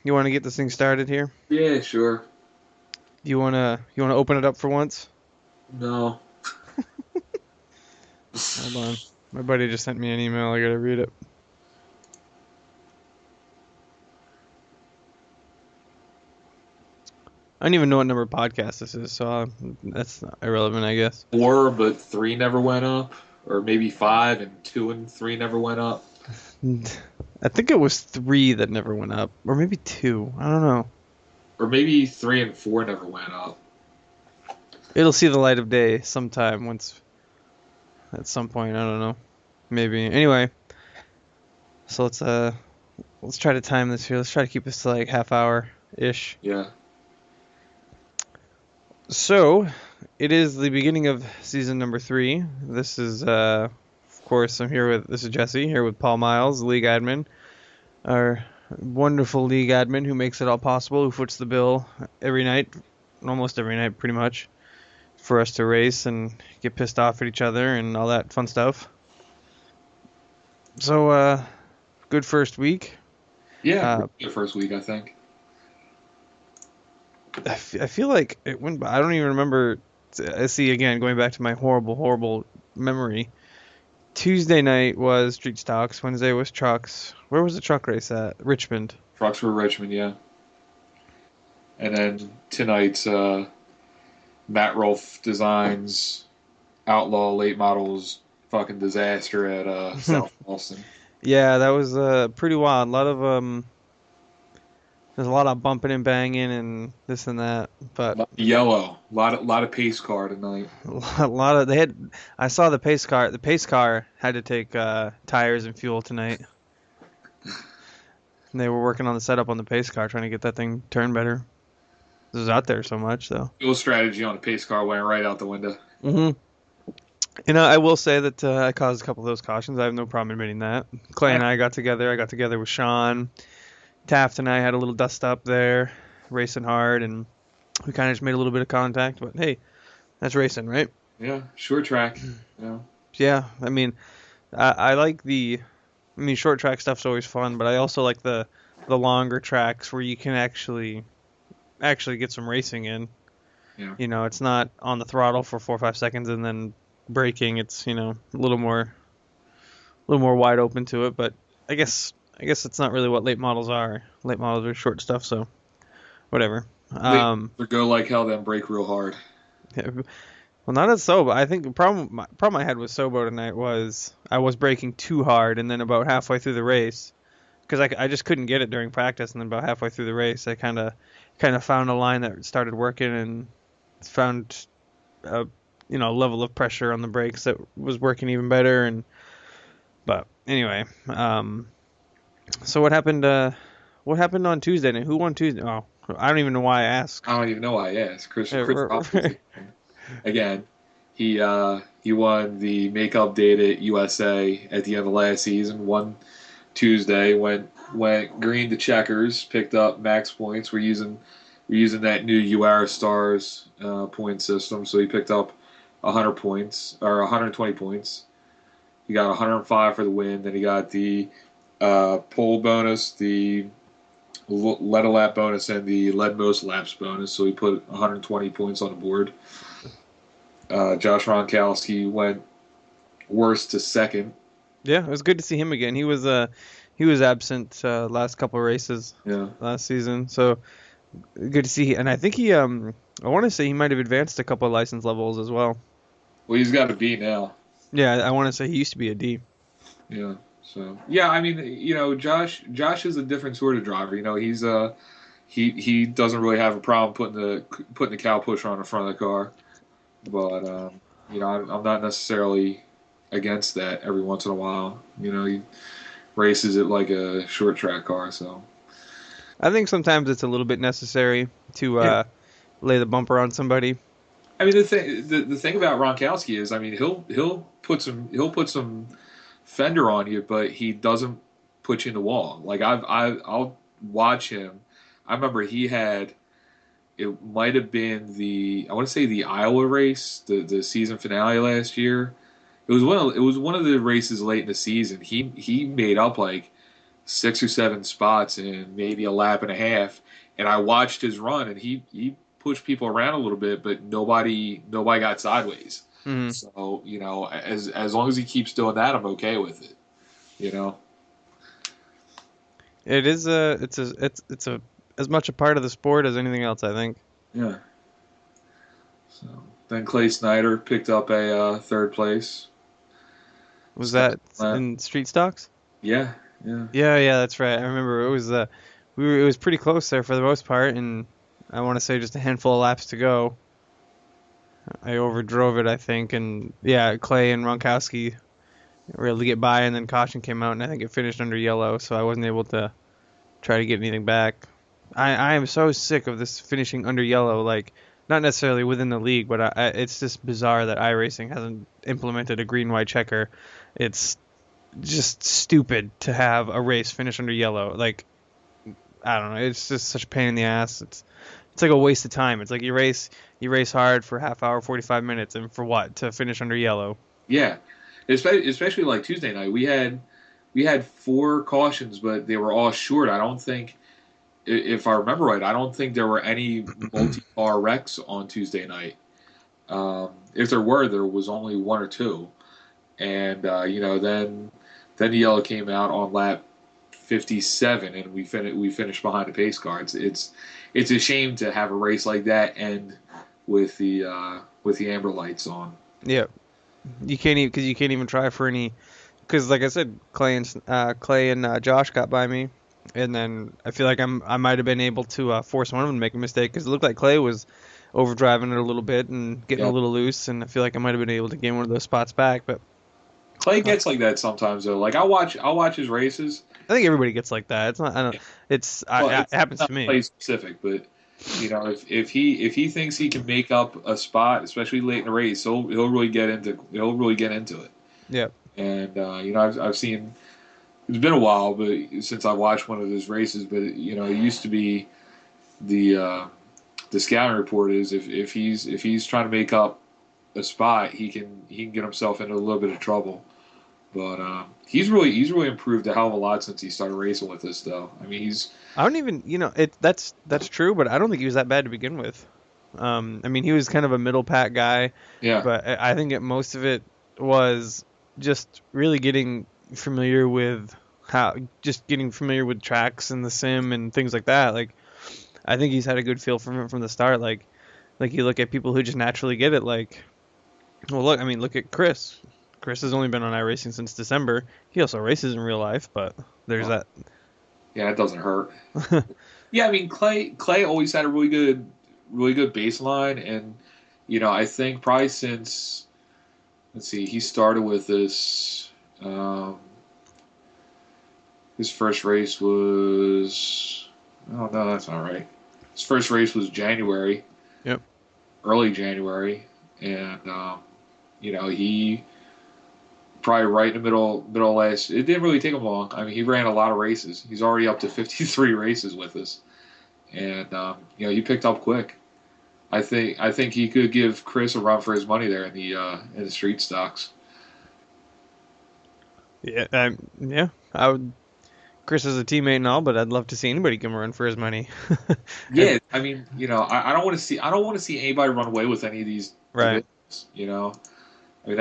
You want to get this thing started here? Yeah, sure. You wanna open it up for once? No. Hold on. My buddy just sent me an email. I gotta read it. I don't even know what number podcast this is, so that's not irrelevant, I guess. Four, but three never went up. Or maybe five and two and three never went up. I think it was three that never went up, or maybe two. I don't know. Or maybe three and four never went up. It'll see the light of day sometime once at some point. I don't know. Maybe. Anyway, so let's try to time this here. Let's try to keep this to like half hour ish. Yeah. So, it is the beginning of season number 3. This is, of course, this is Jesse, here with Paul Miles, league admin, our wonderful league admin who makes it all possible, who foots the bill every night, almost every night, pretty much, for us to race and get pissed off at each other and all that fun stuff. So, good first week. Yeah, Uh, the first week, I think. I feel like it went by. I don't even remember. I see again, going back to my horrible, horrible memory. Tuesday night was street stocks. Wednesday was trucks. Where was the truck race at? Richmond. Trucks were Richmond, yeah. And then tonight's Matt Rolfe Designs Outlaw Late Models fucking disaster at South Boston. Yeah, that was pretty wild. There's a lot of bumping and banging and this and that. But Yellow. Lot of pace car tonight. a lot of they had. I saw the pace car. The pace car had to take tires and fuel tonight. And they were working on the setup on the pace car, trying to get that thing turn better. This is out there so much though. Fuel strategy on a pace car went right out the window. hmm And I will say that I caused a couple of those cautions. I have no problem admitting that. Clay and I got together. I got together with Sean. Taft and I had a little dust up there, racing hard, and we kind of just made a little bit of contact. But hey, that's racing, right? Yeah, short track. Yeah. Yeah, I mean, I like short track stuff's always fun, but I also like the longer tracks where you can actually get some racing in. Yeah. It's not on the throttle for 4 or 5 seconds and then braking. It's a little more wide open to it. But I guess it's not really what late models are. Late models are short stuff, so whatever. They either go like hell, then brake real hard. Yeah, well, not as Sobo. I think the problem I had with Sobo tonight was I was braking too hard, and then about halfway through the race, because I just couldn't get it during practice, and then about halfway through the race, I kind of found a line that started working and found a level of pressure on the brakes that was working even better. But anyway, so what happened? What happened on Tuesday night? Who won Tuesday? Oh, I don't even know why I asked. I don't even know why I asked. Chris Hoffman, again, he won the Makeup Data USA at the end of last season. Won Tuesday, went green to checkers, picked up max points. We're using that new UR Stars point system, so he picked up 100 points or 120 points. He got 105 for the win. Then he got the pole bonus, the led a lap bonus, and the led most laps bonus. So he put 120 points on the board. Josh Ronkowski went worst to second. Yeah, it was good to see him again. He was absent last couple of races Yeah. last season, so good to see. And I think I want to say he might have advanced a couple of license levels as well. Well, he's got a B now. Yeah, I want to say he used to be a D. Yeah. So yeah, I mean, Josh is a different sort of driver. He's he doesn't really have a problem putting the cow pusher on the front of the car, but I'm not necessarily against that every once in a while. He races it like a short track car. So I think sometimes it's a little bit necessary to yeah, lay the bumper on somebody. I mean the thing about Ronkowski is, I mean, he'll put some fender on you, but he doesn't put you in the wall. Like I'll watch him. I remember he had, it might have been I want to say the Iowa race, the season finale last year. It was one of the races late in the season. He made up like 6 or 7 spots in maybe a lap and a half, and I watched his run, and he pushed people around a little bit, but nobody got sideways. Hmm. So as long as he keeps doing that, I'm okay with it. You know. It is it's a as much a part of the sport as anything else, I think. Yeah. So then Clay Snyder picked up a third place. Was Second that lap. in street stocks? Yeah, yeah, Yeah, yeah, that's right. I remember it was pretty close there for the most part, and I want to say just a handful of laps to go. I overdrove it, I think, and yeah, Clay and Ronkowski were able to get by, and then caution came out, and I think it finished under yellow, so I wasn't able to try to get anything back. I am so sick of this finishing under yellow, like not necessarily within the league, but it's just bizarre that iRacing hasn't implemented a green white checker. It's just stupid to have a race finish under yellow. Like I don't know, it's just such a pain in the ass. It's like a waste of time. It's like you race hard for half hour, 45 minutes, and for what? To finish under yellow. yeah. Especially like Tuesday night, we had 4 cautions, but they were all short. I don't think, if I remember right, I don't think there were any multi-car wrecks on Tuesday night. If there were, there was only 1 or 2, and then the yellow came out on lap 57, and we finished behind the pace cars. It's a shame to have a race like that end with the amber lights on. Yeah, you can't even because you can't even try for any. Because like I said, Clay and Josh got by me, and then I feel like I might have been able to force one of them to make a mistake because it looked like Clay was overdriving it a little bit and getting a Yeah, little loose, and I feel like I might have been able to gain one of those spots back. But Clay uh, gets like that sometimes though. Like I'll watch his races. I think everybody gets like that. It's not. I don't. Well, It it's happens not to me. Clay specific, but if he thinks he can make up a spot, especially late in the race, he'll really get into it. Yeah. And I've seen, it's been a while, but since I watched one of his races, but it used to be the the scouting report is if he's trying to make up a spot, he can get himself into a little bit of trouble. But he's really improved a hell of a lot since he started racing with us, though. I mean, he's I don't even. That's true, but I don't think he was that bad to begin with. I mean, he was kind of a middle pack guy, yeah, but I think most of it was just really getting familiar with just getting familiar with tracks and the sim and things like that. Like, I think he's had a good feel from the start. Like you look at people who just naturally get it. Like, well, look, I mean, look at Chris. Chris has only been on iRacing since December. He also races in real life, but there's well, that. yeah, it doesn't hurt. Yeah, I mean, Clay always had a really good baseline, and I think probably since, let's see, he started with this. Um, his first race was, oh no, that's not right. His first race was January, Yep. early January, and he probably right in the middle last. It didn't really take him long. I mean, he ran a lot of races. He's already up to 53 races with us, and he picked up quick. I think he could give Chris a run for his money there in the street stocks. Yeah. Yeah. I would. Chris is a teammate and all, but I'd love to see anybody give him a run for his money. Yeah, I mean, I don't want to see anybody run away with any of these Right. divisions. I mean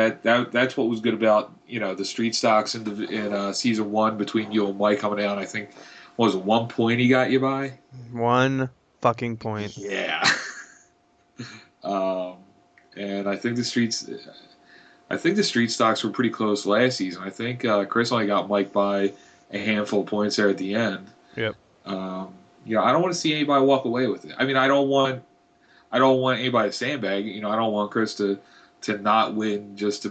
that's what was good about the street stocks in season 1 between you and Mike coming down. I think what was it 1 point he got you by? One fucking point. Yeah. um, and I think the street stocks were pretty close last season. I think Chris only got Mike by a handful of points there at the end. Yep. Um, I don't want to see anybody walk away with it. I mean, I don't want anybody to sandbag. I don't want Chris to not win just to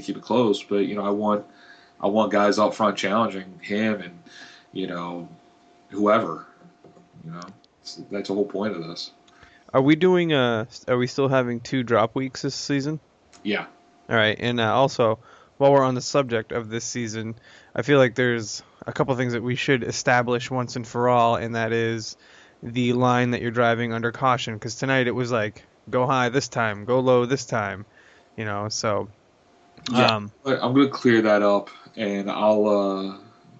keep it close. But I want guys up front challenging him and whoever. You know, that's the whole point of this. Are we still having 2 drop weeks this season? Yeah, All right. And also, while we're on the subject of this season, I feel like there's a couple things that we should establish once and for all, and that is the line that you're driving under caution. Because tonight it was like go high this time, go low this time. So yeah. um, But I'm gonna clear that up, and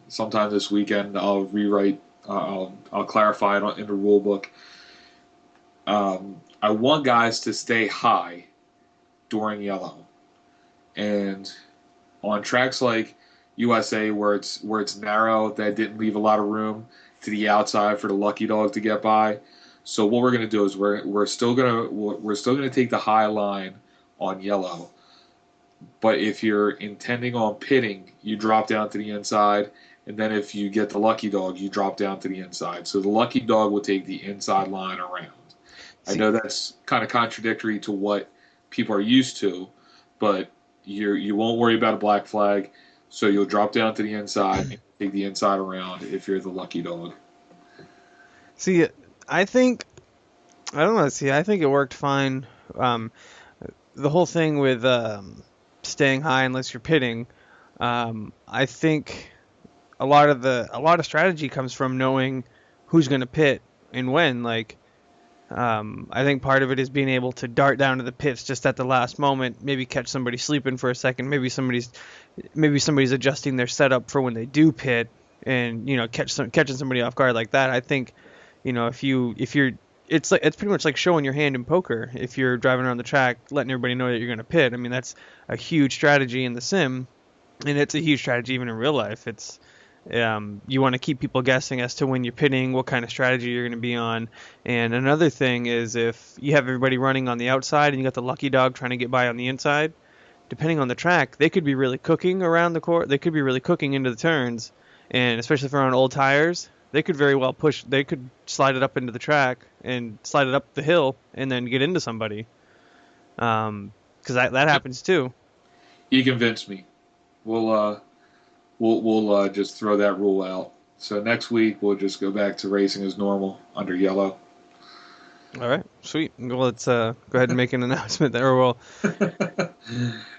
sometime this weekend. I'll rewrite. I'll clarify it in the rule book. I want guys to stay high during yellow, and on tracks like USA where it's narrow, that didn't leave a lot of room to the outside for the lucky dog to get by. So what we're gonna do is we're still gonna take the high line on yellow. But if you're intending on pitting, you drop down to the inside, and then if you get the lucky dog, you drop down to the inside. So the lucky dog will take the inside line around. I See, know that's kind of contradictory to what people are used to, but you won't worry about a black flag, so you'll drop down to the inside and take the inside around if you're the lucky dog. see, I think I don't know. See, I think it worked fine. Um, the whole thing with staying high unless you're pitting, I think a lot of strategy comes from knowing who's going to pit and when. Like, I think part of it is being able to dart down to the pits just at the last moment, maybe catch somebody sleeping for a second, maybe somebody's adjusting their setup for when they do pit, and catching somebody off guard like that. I think, if you're it's pretty much like showing your hand in poker. If you're driving around the track, letting everybody know that you're going to pit. I mean, that's a huge strategy in the sim, and it's a huge strategy even in real life. It's you want to keep people guessing as to when you're pitting, what kind of strategy you're going to be on. And another thing is if you have everybody running on the outside and you got the lucky dog trying to get by on the inside, depending on the track, they could be really cooking around the court. They could be really cooking into the turns, and especially if they're on old tires, they could very well push. They could slide it up into the track and slide it up the hill and then get into somebody. Because that happens too. You convinced me. We'll just throw that rule out. So next week we'll just go back to racing as normal under yellow. All right, sweet. Well, let's go ahead and make an announcement there. Well,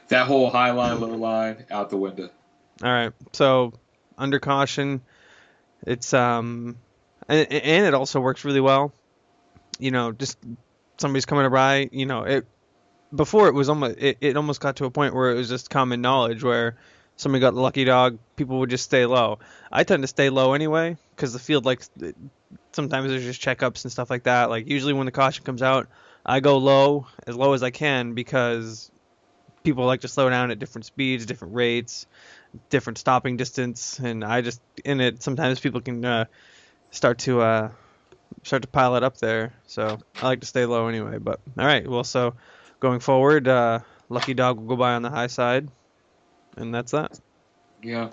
That whole high line, low line out the window. all right. So under caution, it's and it also works really well. Just somebody's coming by. It before it almost got to a point where it was just common knowledge where somebody got the lucky dog, people would just stay low. I tend to stay low anyway because the field sometimes there's just checkups and stuff like that. Like usually when the caution comes out, I go low as I can because people like to slow down at different speeds, different rates, different stopping distance, and I just in it sometimes people can start to pile it up there. So I like to stay low anyway. But all right, well, so going forward, lucky dog will go by on the high side, and that's that. Yeah,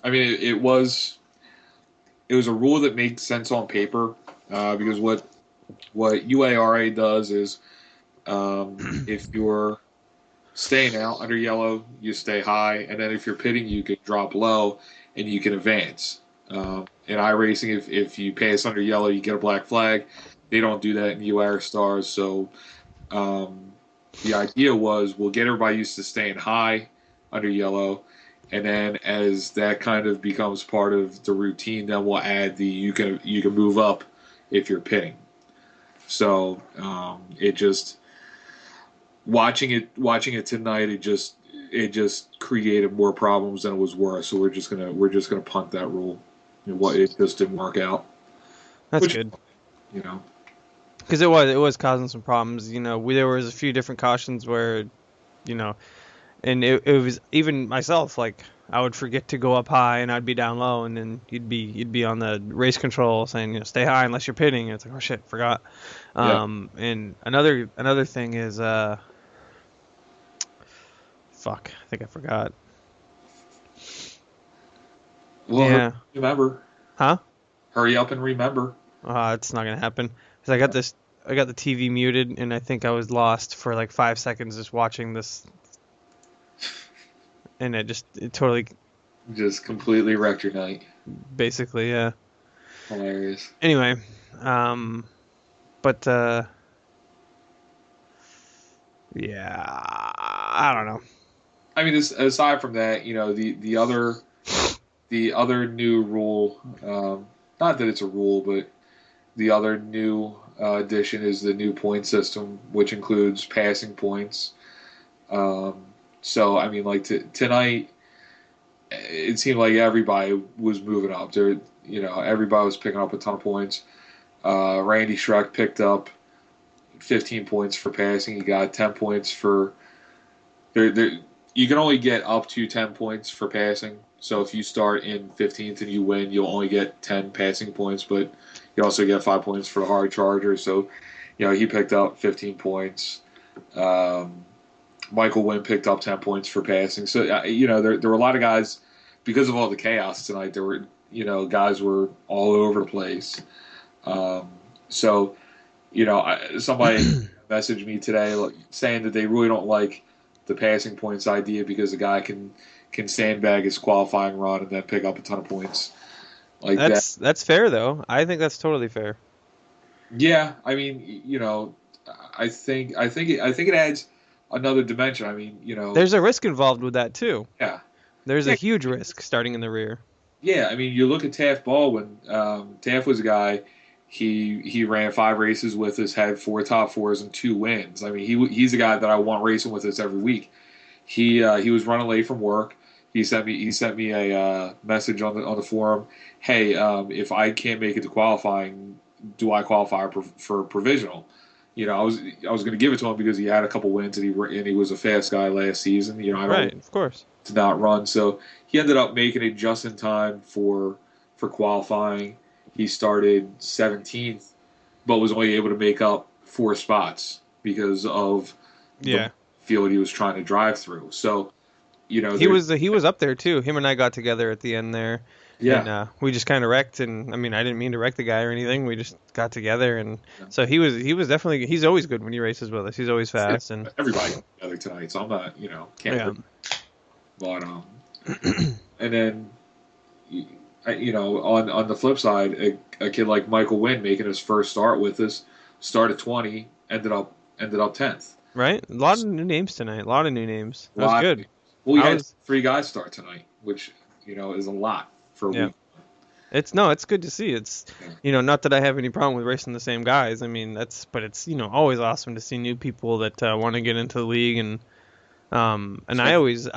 I mean it was a rule that makes sense on paper because what UARA does is if you're staying out under yellow, you stay high, and then if you're pitting, you can drop low and you can advance. In iRacing, if you pass under yellow, you get a black flag. They don't do that in UAR stars, so the idea was we'll get everybody used to staying high under yellow, and then as that kind of becomes part of the routine, then we'll add the you can move up if you're pitting. So it just watching it tonight, it just created more problems than it was worth. So we're just gonna punt that rule. What it just didn't work out. That's Which good. you know, Because it was causing some problems. There was a few different cautions where, you know, and it was even myself, like I would forget to go up high and I'd be down low, and then you'd be on the race control saying, stay high unless you're pitting. And it's like, oh shit, forgot. yeah. And another thing is fuck, I think I forgot. Well, Yeah. remember. Huh? Hurry up and remember. It's not gonna happen. 'Cause I got the TV muted, and I think I was lost for like 5 seconds just watching this, and it totally, Just completely wrecked your night. basically, yeah. Hilarious. Anyway, but yeah, I don't know. I mean, aside from that, the other new rule, not that it's a rule, but the other new addition is the new point system, which includes passing points. So, I mean, like tonight, it seemed like everybody was moving up. Everybody was picking up a ton of points. Randy Schreck picked up 15 points for passing. He got 10 points for there. You can only get up to 10 points for passing. So if you start in 15th and you win, you'll only get 10 passing points, but you also get 5 points for the hard charger. So, he picked up 15 points. Michael Wynn picked up 10 points for passing. So, there were a lot of guys, because of all the chaos tonight, there were, guys were all over the place. So, somebody messaged me today saying that they really don't like the passing points idea because the guy can sandbag his qualifying run and then pick up a ton of points like that. That's fair though. I think that's totally fair. Yeah, I mean, I think it adds another dimension. I mean, there's a risk involved with that too. Yeah, there's yeah. a huge risk starting in the rear. Yeah, I mean, you look at Taft Baldwin. Taft was a guy. He ran 5 races with us, had 4 top 4s and 2 wins. I mean, he's a guy that I want racing with us every week. He was running late from work. He sent me a message on the forum. Hey, if I can't make it to qualifying, do I qualify for provisional? I was going to give it to him because he had a couple wins and he was a fast guy last season. I don't Right, of course, to not run. So he ended up making it just in time for qualifying. He started 17th, but was only able to make up 4 spots because of the field he was trying to drive through. So, he was up there too. Him and I got together at the end there. Yeah. And we just kind of wrecked, and I mean, I didn't mean to wreck the guy or anything. We just got together, and so he was definitely, he's always good when he races with us. He's always fast, and everybody got together tonight. So I'm not, can't. But and then, on the flip side, a kid like Michael Wynn making his first start with us, started 20, ended up 10th. Right, a lot of new names tonight. A lot of new names. That was good. Well, we had 3 guys start tonight, which is a lot for a week. It's good to see. It's not that I have any problem with racing the same guys. I mean, but it's always awesome to see new people that want to get into the league, and I always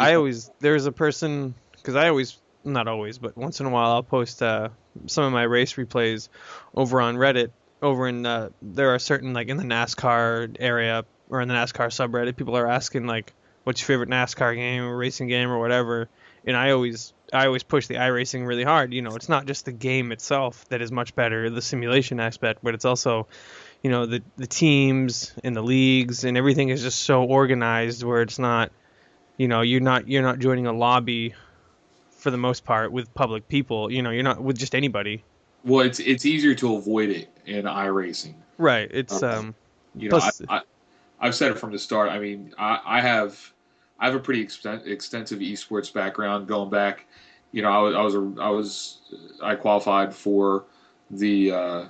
there's a person, because I always, not always, but once in a while I'll post some of my race replays over on Reddit. Over in there are certain, like in the NASCAR area or in the NASCAR subreddit, people are asking like, what's your favorite NASCAR game or racing game or whatever, and I always push the iRacing really hard. It's not just the game itself that is much better, the simulation aspect, but it's also, the teams and the leagues and everything is just so organized where it's not, you're not joining a lobby for the most part with public people. You're not with just anybody. Well, it's easier to avoid it in iRacing. Right. It's plus, I've said it from the start. I mean, I have a pretty extensive esports background going back. I qualified for the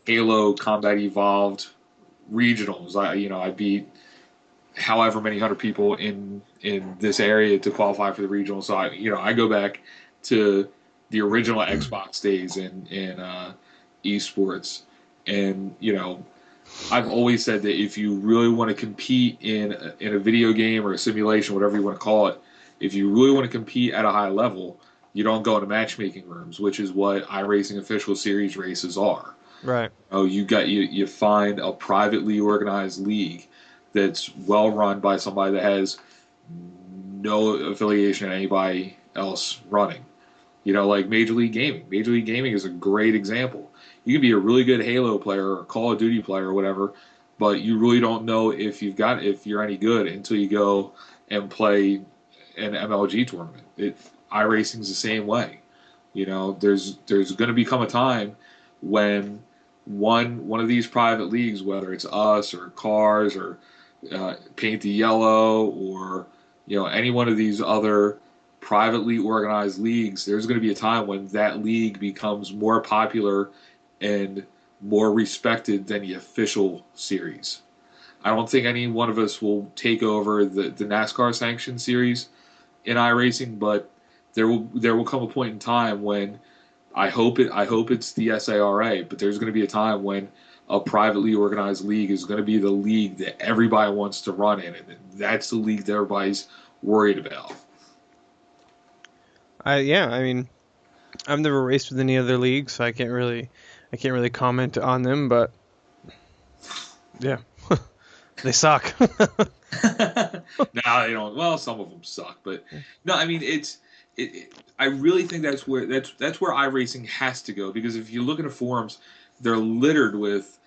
Halo Combat Evolved regionals. I beat however many hundred people in this area to qualify for the regional. So I go back to the original Xbox days in esports, and I've always said that if you really want to compete in a video game or a simulation, whatever you want to call it, if you really want to compete at a high level, you don't go into matchmaking rooms, which is what iRacing official series races are. Right. You find a privately organized league that's well run by somebody that has no affiliation to anybody else running. Like Major League Gaming. Major League Gaming is a great example. You can be a really good Halo player or Call of Duty player or whatever, but you really don't know if you're any good until you go and play an MLG tournament. iRacing's the same way. There's going to become a time when one of these private leagues, whether it's us or Cars or Paint the Yellow or any one of these other privately organized leagues, there's going to be a time when that league becomes more popular and more respected than the official series. I don't think any one of us will take over the NASCAR sanctioned series in iRacing, but there will come a point in time when I hope it's the SARA, but there's going to be a time when a privately organized league is going to be the league that everybody wants to run in, and that's the league that everybody's worried about. I mean, I've never raced with any other league, so I can't really comment on them. But yeah, they suck. No, they don't. Well, some of them suck, but no, I mean I really think that's where iRacing has to go, because if you look at the forums, they're littered with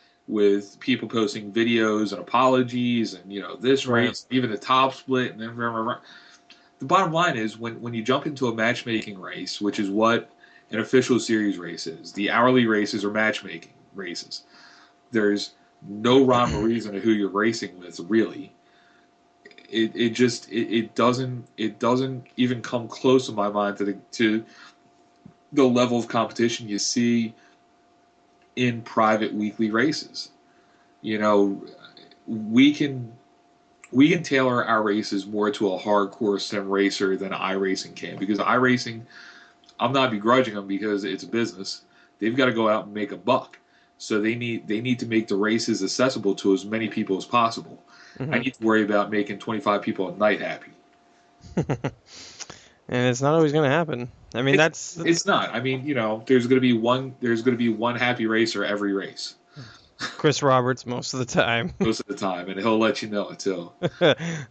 people posting videos and apologies and this Right. race, even the top split, and then the bottom line is when you jump into a matchmaking race, which is what an official series race is. The hourly races are matchmaking races. There's no rhyme or reason to who you're racing with, really. It doesn't even come close in my mind to the level of competition you see in private weekly races. You know, we can we can tailor our races more to a hardcore sim racer than iRacing can, because iRacing, I'm not begrudging them because it's a business. They've got to go out and make a buck. So they need to make the races accessible to as many people as possible. I Hmm. need to worry about making 25 people a night happy. And it's not always going to happen. I mean, It's that's it's not. I mean, there's going to be one happy racer every race Chris Roberts most of the time. most of the time, and he'll let you know it too.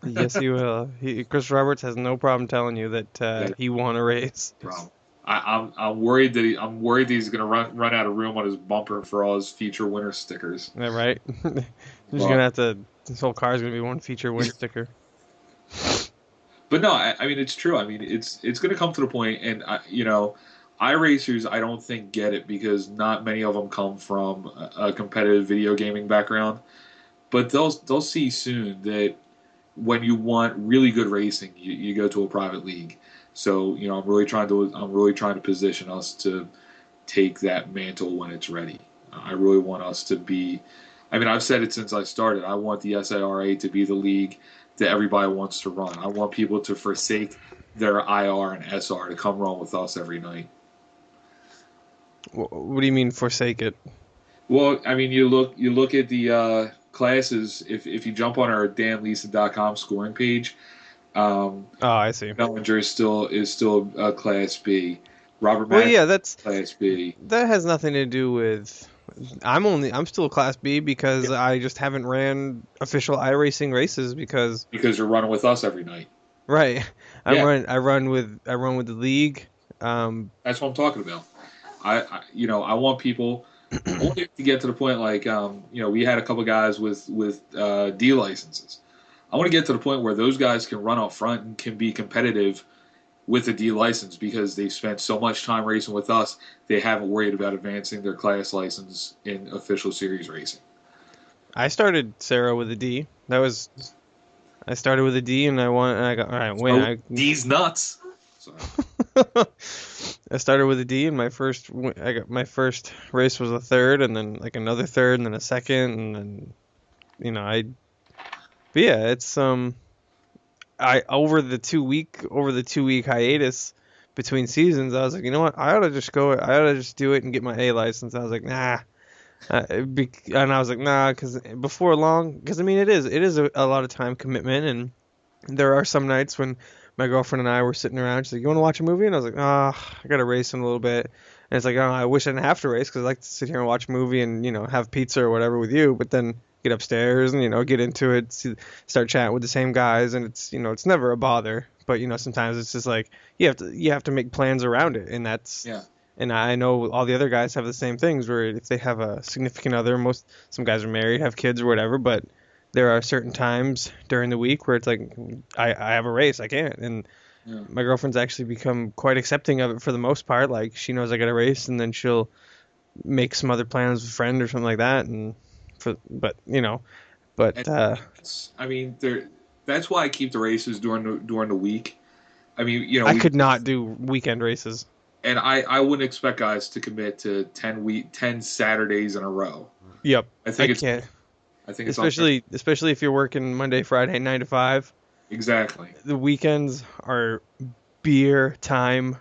Yes, he will. Chris Roberts has no problem telling you that That he won a race. problem. I'm worried that he's going to run out of room on his bumper for all his future winner stickers. Is that right? You're just But gonna have to. This whole car is gonna be one feature win sticker. but no, I mean it's true. I mean it's going to come to the point, and iRacers I don't think get it, because not many of them come from a competitive video gaming background. But they'll see soon that when you want really good racing, you go to a private league. So I'm really trying to position us to take that mantle when it's ready. I really want us to be. I mean, I've said it since I started. I want the SARA to be the league that everybody wants to run. I want people to forsake their IR and SR to come run with us every night. What do you mean forsake it? Well, I mean, you look at the classes. If you jump on our danlisa.com scoring page, Oh, I see. Bellinger is still a Class B. Robert Well, Mack, yeah, Class B. that has nothing to do with. I'm still a Class B because I just haven't ran official iRacing races because Because you're running with us every night. right. Yeah, I run with the league. Um, that's what I'm talking about. I want people. I want it to get to the point like we had a couple guys with D licenses. I want to get to the point where those guys can run up front and can be competitive with a D license, because they've spent so much time racing with us, they haven't worried about advancing their class license in official series racing. I started SARA with a D. I started with a D and I won. And I got all right. Win. Oh, D's nuts. So, I started with a D, and I got my first race was a third, and then like another third, and then a second, and then you know I. But yeah, it's I over the 2 week hiatus between seasons, I was like, you know what, I ought to just do it and get my A license. I was like, nah. And I was like, nah, because before long, because I mean, it is a lot of time commitment, and there are some nights when my girlfriend and I were sitting around. She's like, "You want to watch a movie?" And I was like, "Ah, I got to race in a little bit." And it's like, "Oh, I wish I didn't have to race because I like to sit here and watch a movie and have pizza or whatever with you." But then get upstairs and get into it, start chatting with the same guys, and it's never a bother. But sometimes it's just like you have to make plans around it, and that's. yeah. And I know all the other guys have the same things where if they have a significant other, some guys are married, have kids or whatever, but there are certain times during the week where it's like I have a race, I can't. And Yeah. my girlfriend's actually become quite accepting of it for the most part. Like she knows I got a race, and then she'll make some other plans with a friend or something like that. And but And I mean, that's why I keep the races during the week. I mean, I could not do weekend races. and I wouldn't expect guys to commit to 10 Saturdays in a row. Yep, I I think it's can't. I think it's unfair. Especially if you're working Monday, Friday, 9 to 5. Exactly. The weekends are beer time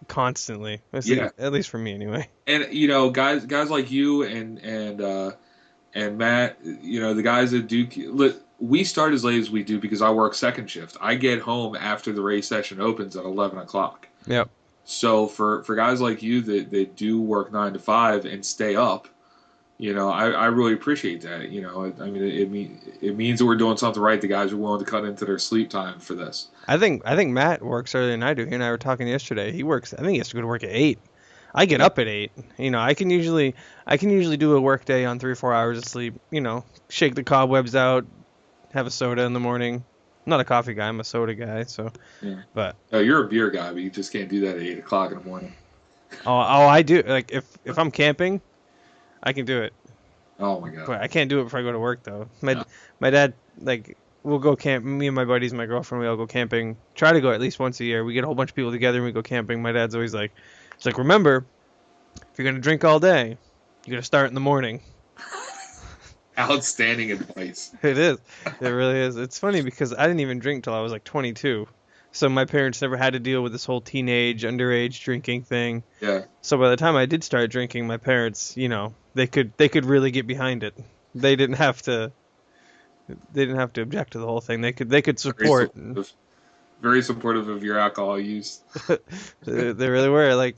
constantly. Yeah. At least for me anyway. And guys like you and Matt, the guys that do. Look, we start as late as we do because I work second shift. I get home after the race session opens at 11 o'clock. Yep. So for guys like you that do work 9 to 5 and stay up, I really appreciate that. I mean, it means that we're doing something right. The guys are willing to cut into their sleep time for this. I think Matt works earlier than I do. He and I were talking yesterday. He works. I think he has to go to work at 8. I get Yeah. up at 8. I can usually do a work day on 3 or 4 hours of sleep. Shake the cobwebs out, have a soda in the morning. I'm not a coffee guy. I'm a soda guy. So, Yeah. but Oh, you're a beer guy, but you just can't do that at 8 o'clock in the morning. I do. Like if I'm camping, I can do it. Oh my god. But I can't do it before I go to work though. My No. my dad like we'll go camp. Me and my buddies, my girlfriend, we all go camping. Try to go at least once a year. We get a whole bunch of people together and we go camping. My dad's always like, it's like remember, if you're gonna drink all day, you gotta start in the morning. Outstanding advice. It is. It really is. It's funny because I didn't even drink till I was like 22. So my parents never had to deal with this whole teenage, underage drinking thing. Yeah. So by the time I did start drinking, my parents, they could really get behind it. They didn't have to. They didn't have to object to the whole thing. They could Very support. supportive. Very supportive of your alcohol use. They really were. Like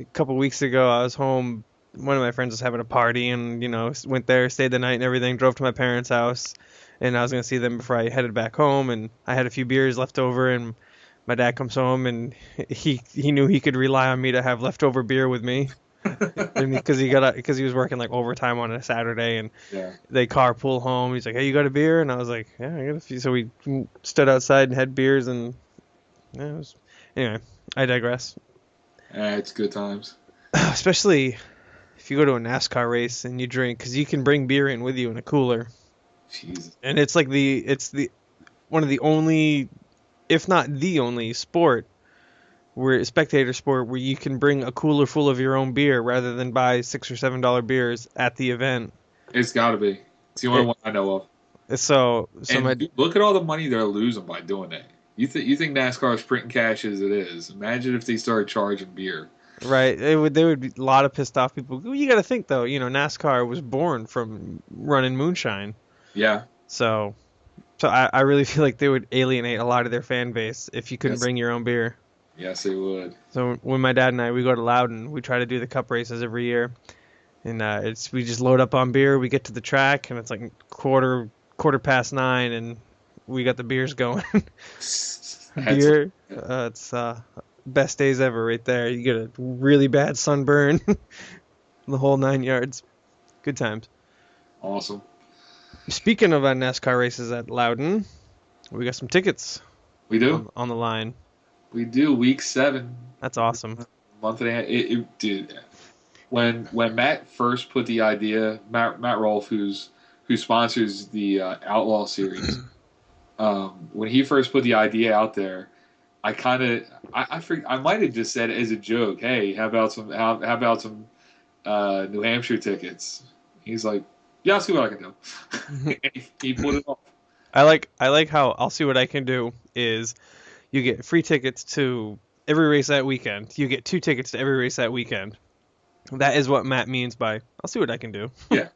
a couple weeks ago, I was home. One of my friends was having a party, and went there, stayed the night, and everything. Drove to my parents' house, and I was gonna see them before I headed back home. And I had a few beers left over, and my dad comes home, and he knew he could rely on me to have leftover beer with me, and because he was working like overtime on a Saturday, and Yeah. they carpool home. He's like, "Hey, you got a beer?" And I was like, "Yeah, I got a few." So we stood outside and had beers, and yeah, anyway. I digress. It's good times. Especially if you go to a NASCAR race and you drink, because you can bring beer in with you in a cooler, Jesus. and it's like the one of the only, if not the only sport where spectator sport where you can bring a cooler full of your own beer rather than buy $6 or $7 beers at the event. It's got to be. It's the only It, one I know of. so my And dude, look at all the money they're losing by doing that. You think NASCAR is printing cash as it is? Imagine if they started charging beer. Right, they would be a lot of pissed off people. You got to think though, NASCAR was born from running moonshine, Yeah. so I really feel like they would alienate a lot of their fan base if you couldn't Yes. bring your own beer. Yes, they would. So when my dad and I we go to Loudon, we try to do the Cup races every year, and we just load up on beer. We get to the track and it's like quarter past 9, and we got the beers going. That's Beer, it's best days ever right there. You get a really bad sunburn, the whole 9 yards. Good times. awesome. Speaking of NASCAR races at Loudon, we got some tickets We do. on the line. We do. Week 7. That's awesome. Month and a half. Dude, when Matt first put the idea, Matt Rolfe, who sponsors the Outlaw series, when he first put the idea out there, I might have just said as a joke, hey, how about some New Hampshire tickets? He's like, yeah, I'll see what I can do. And he put it off. I like how I'll see what I can do is you get free tickets to every race that weekend. You get 2 tickets to every race that weekend. That is what Matt means by I'll see what I can do. Yeah.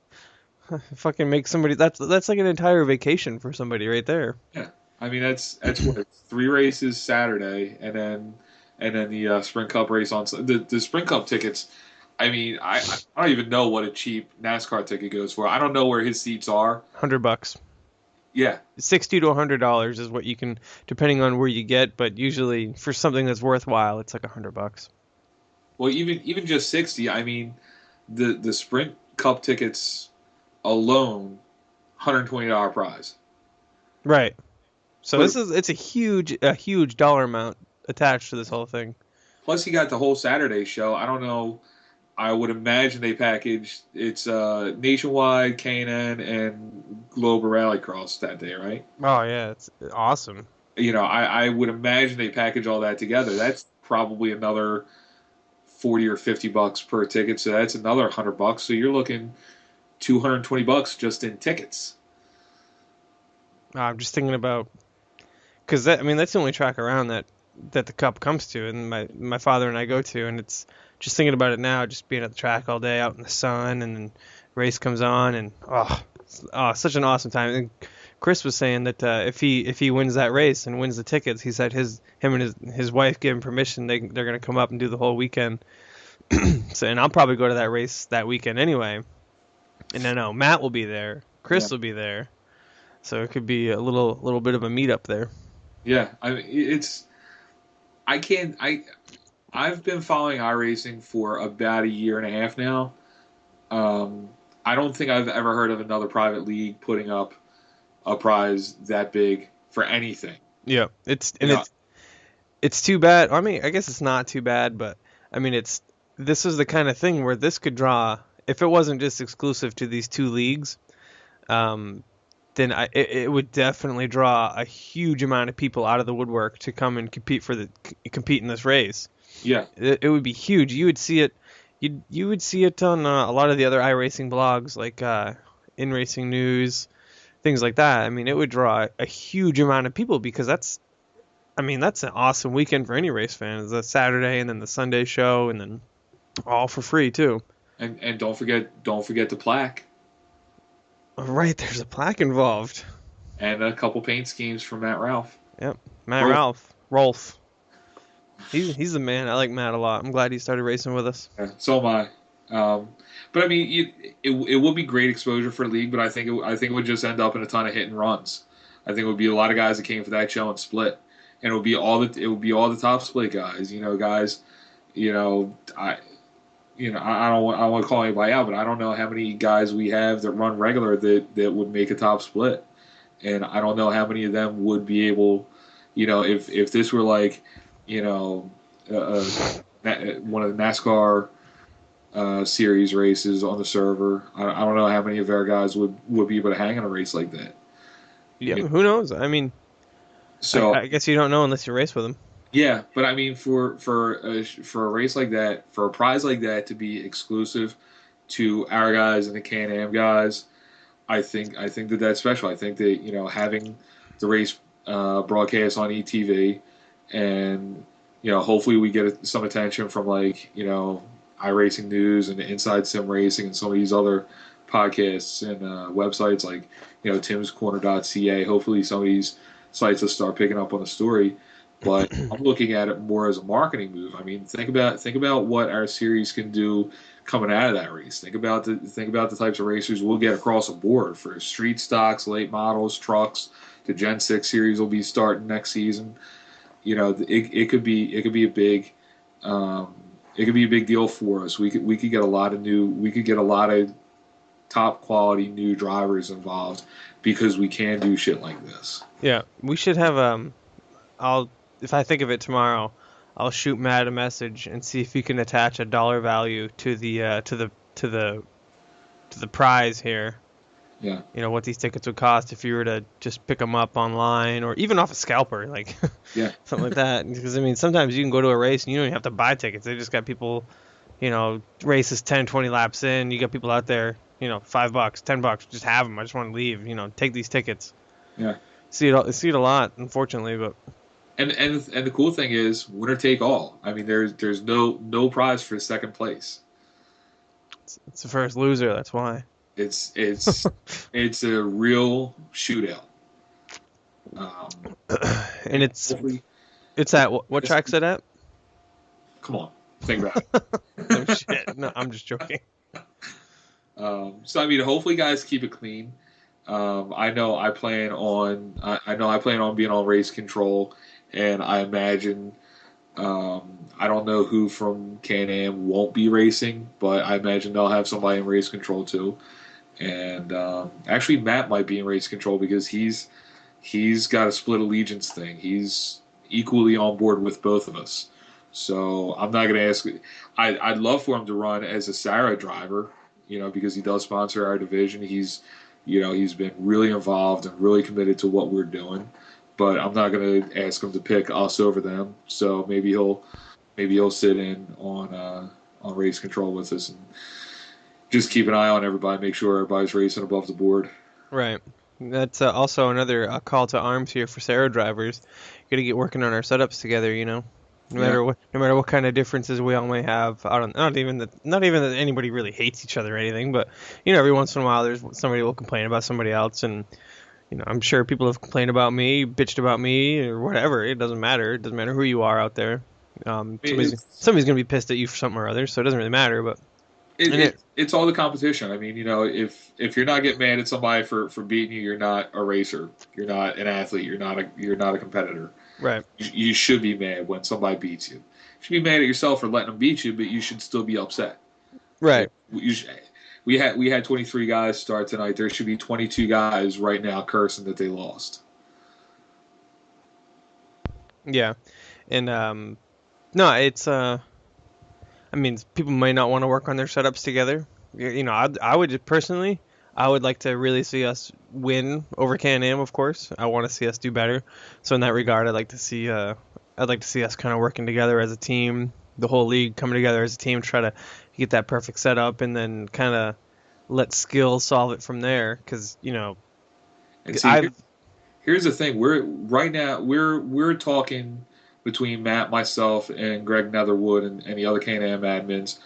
Fucking make somebody that's like an entire vacation for somebody right there. Yeah, I mean that's what it's 3 races Saturday, and then the Sprint Cup race on the Sprint Cup tickets. I mean, I don't even know what a cheap NASCAR ticket goes for. I don't know where his seats are. $100. Yeah, $60 to $100 is what you can, depending on where you get, but usually for something that's worthwhile, it's like $100. well, even just 60. I mean, the Sprint Cup tickets alone, $120 prize. Right. So But it's a huge dollar amount attached to this whole thing. plus, you got the whole Saturday show. I don't know. I would imagine they package it's Nationwide, K&N, and Global Rallycross that day, right? Oh yeah, it's awesome. I would imagine they package all that together. That's probably another 40 or $50 per ticket, so that's another $100. So you're looking $220 just in tickets. I'm just thinking about because that's the only track around that the Cup comes to, and my father and I go to, and it's just thinking about it now, just being at the track all day out in the sun, and then race comes on, and such an awesome time. And Chris was saying that if he wins that race and wins the tickets, he said him and his wife gave him permission. They're gonna come up and do the whole weekend. So, and I'll probably go to that race that weekend anyway. And I know Matt will be there, Chris will be there, so it could be a little bit of a meetup there. Yeah, I mean, I've been following iRacing for about a year and a half now. I don't think I've ever heard of another private league putting up a prize that big for anything. Yeah, it's too bad. I mean, I guess it's not too bad, but I mean, this is the kind of thing where this could draw, if it wasn't just exclusive to these two leagues, then it would definitely draw a huge amount of people out of the woodwork to come and compete in this race. Yeah, it would be huge. You would see it. You would see it on a lot of the other iRacing blogs, like In Racing News, things like that. I mean, it would draw a huge amount of people because that's an awesome weekend for any race fan. It's a Saturday and then the Sunday show and then all for free too. And don't forget the plaque. Right, there's a plaque involved. And a couple paint schemes from Matt Ralph. Yep, Matt Rolf. He's the man. I like Matt a lot. I'm glad he started racing with us. Yeah, so am I. But I mean, it would be great exposure for the league, but I think it would just end up in a ton of hit and runs. I think it would be a lot of guys that came for that show and split, and it would be all the top split guys. Guys. I don't want to call anybody out, but I don't know how many guys we have that run regular that would make a top split, and I don't know how many of them would be able. If this were like, one of the NASCAR series races on the server, I don't know how many of our guys would be able to hang in a race like that. Yeah, who knows? I mean, so I guess you don't know unless you race with them. Yeah, but I mean, for a race like that, for a prize like that to be exclusive to our guys and the Can-Am guys, I think that's special. I think that having the race broadcast on ETV, and hopefully we get some attention from iRacing News and Inside Sim Racing and some of these other podcasts and websites like timscorner.ca. Hopefully some of these sites will start picking up on the story. But I'm looking at it more as a marketing move. I mean, think about what our series can do coming out of that race. Think about the types of racers we'll get across the board for street stocks, late models, trucks. The Gen 6 series will be starting next season. It could be a big deal for us. We could get a lot of top quality new drivers involved because we can do shit like this. Yeah, we should have if I think of it tomorrow, I'll shoot Matt a message and see if he can attach a dollar value to the prize here. Yeah. What these tickets would cost if you were to just pick them up online or even off a scalper, yeah, something like that. Because I mean, sometimes you can go to a race and you don't even have to buy tickets. They just got people, races 10, 20 laps in. You got people out there, $5, $10, just have them. I just want to leave. Take these tickets. Yeah. See it a lot, unfortunately, but. And the cool thing is winner take all. I mean, there's no prize for second place. It's the first loser. That's why. It's a real shootout. And it's at what track's it at? Come on, think about it. No shit. No, I'm just joking. So I mean, hopefully, guys keep it clean. I know I plan on being on race control. And I imagine, I don't know who from Can-Am won't be racing, but I imagine they'll have somebody in race control too. And actually, Matt might be in race control because he's got a split allegiance thing. He's equally on board with both of us. So I'm not going to ask. I'd love for him to run as a SARA driver, because he does sponsor our division. He's been really involved and really committed to what we're doing. But I'm not going to ask him to pick us over them. So maybe he'll sit in on race control with us and just keep an eye on everybody, make sure everybody's racing above the board. Right. That's also another call to arms here for SARA drivers. Got to get working on our setups together. No matter what kind of differences we all may have. Not even that anybody really hates each other or anything, but every once in a while there's somebody will complain about somebody else and. I'm sure people have complained about me, bitched about me, or whatever. It doesn't matter. It doesn't matter who you are out there. Somebody's It's somebody's gonna be pissed at you for something or other, so it doesn't really matter. But it, and it it, it's all the competition. I mean, if you're not getting mad at somebody for beating you, you're not a racer. You're not an athlete. You're not a competitor. right, You should be mad when somebody beats you. You should be mad at yourself for letting them beat you, but you should still be upset. right, You should, we had 23 guys start tonight. There should be 22 guys right now cursing that they lost. yeah, and no, it's I mean, people might not want to work on their setups together. I would just personally, I would like to really see us win over Can-Am, of course. I want to see us do better. So in that regard, I'd like to see us kind of working together as a team, the whole league coming together as a team, try to get that perfect setup, and then kind of let skill solve it from there. Because And see, I've here's the thing: we're talking between Matt, myself, and Greg Netherwood and the other Can-Am admins.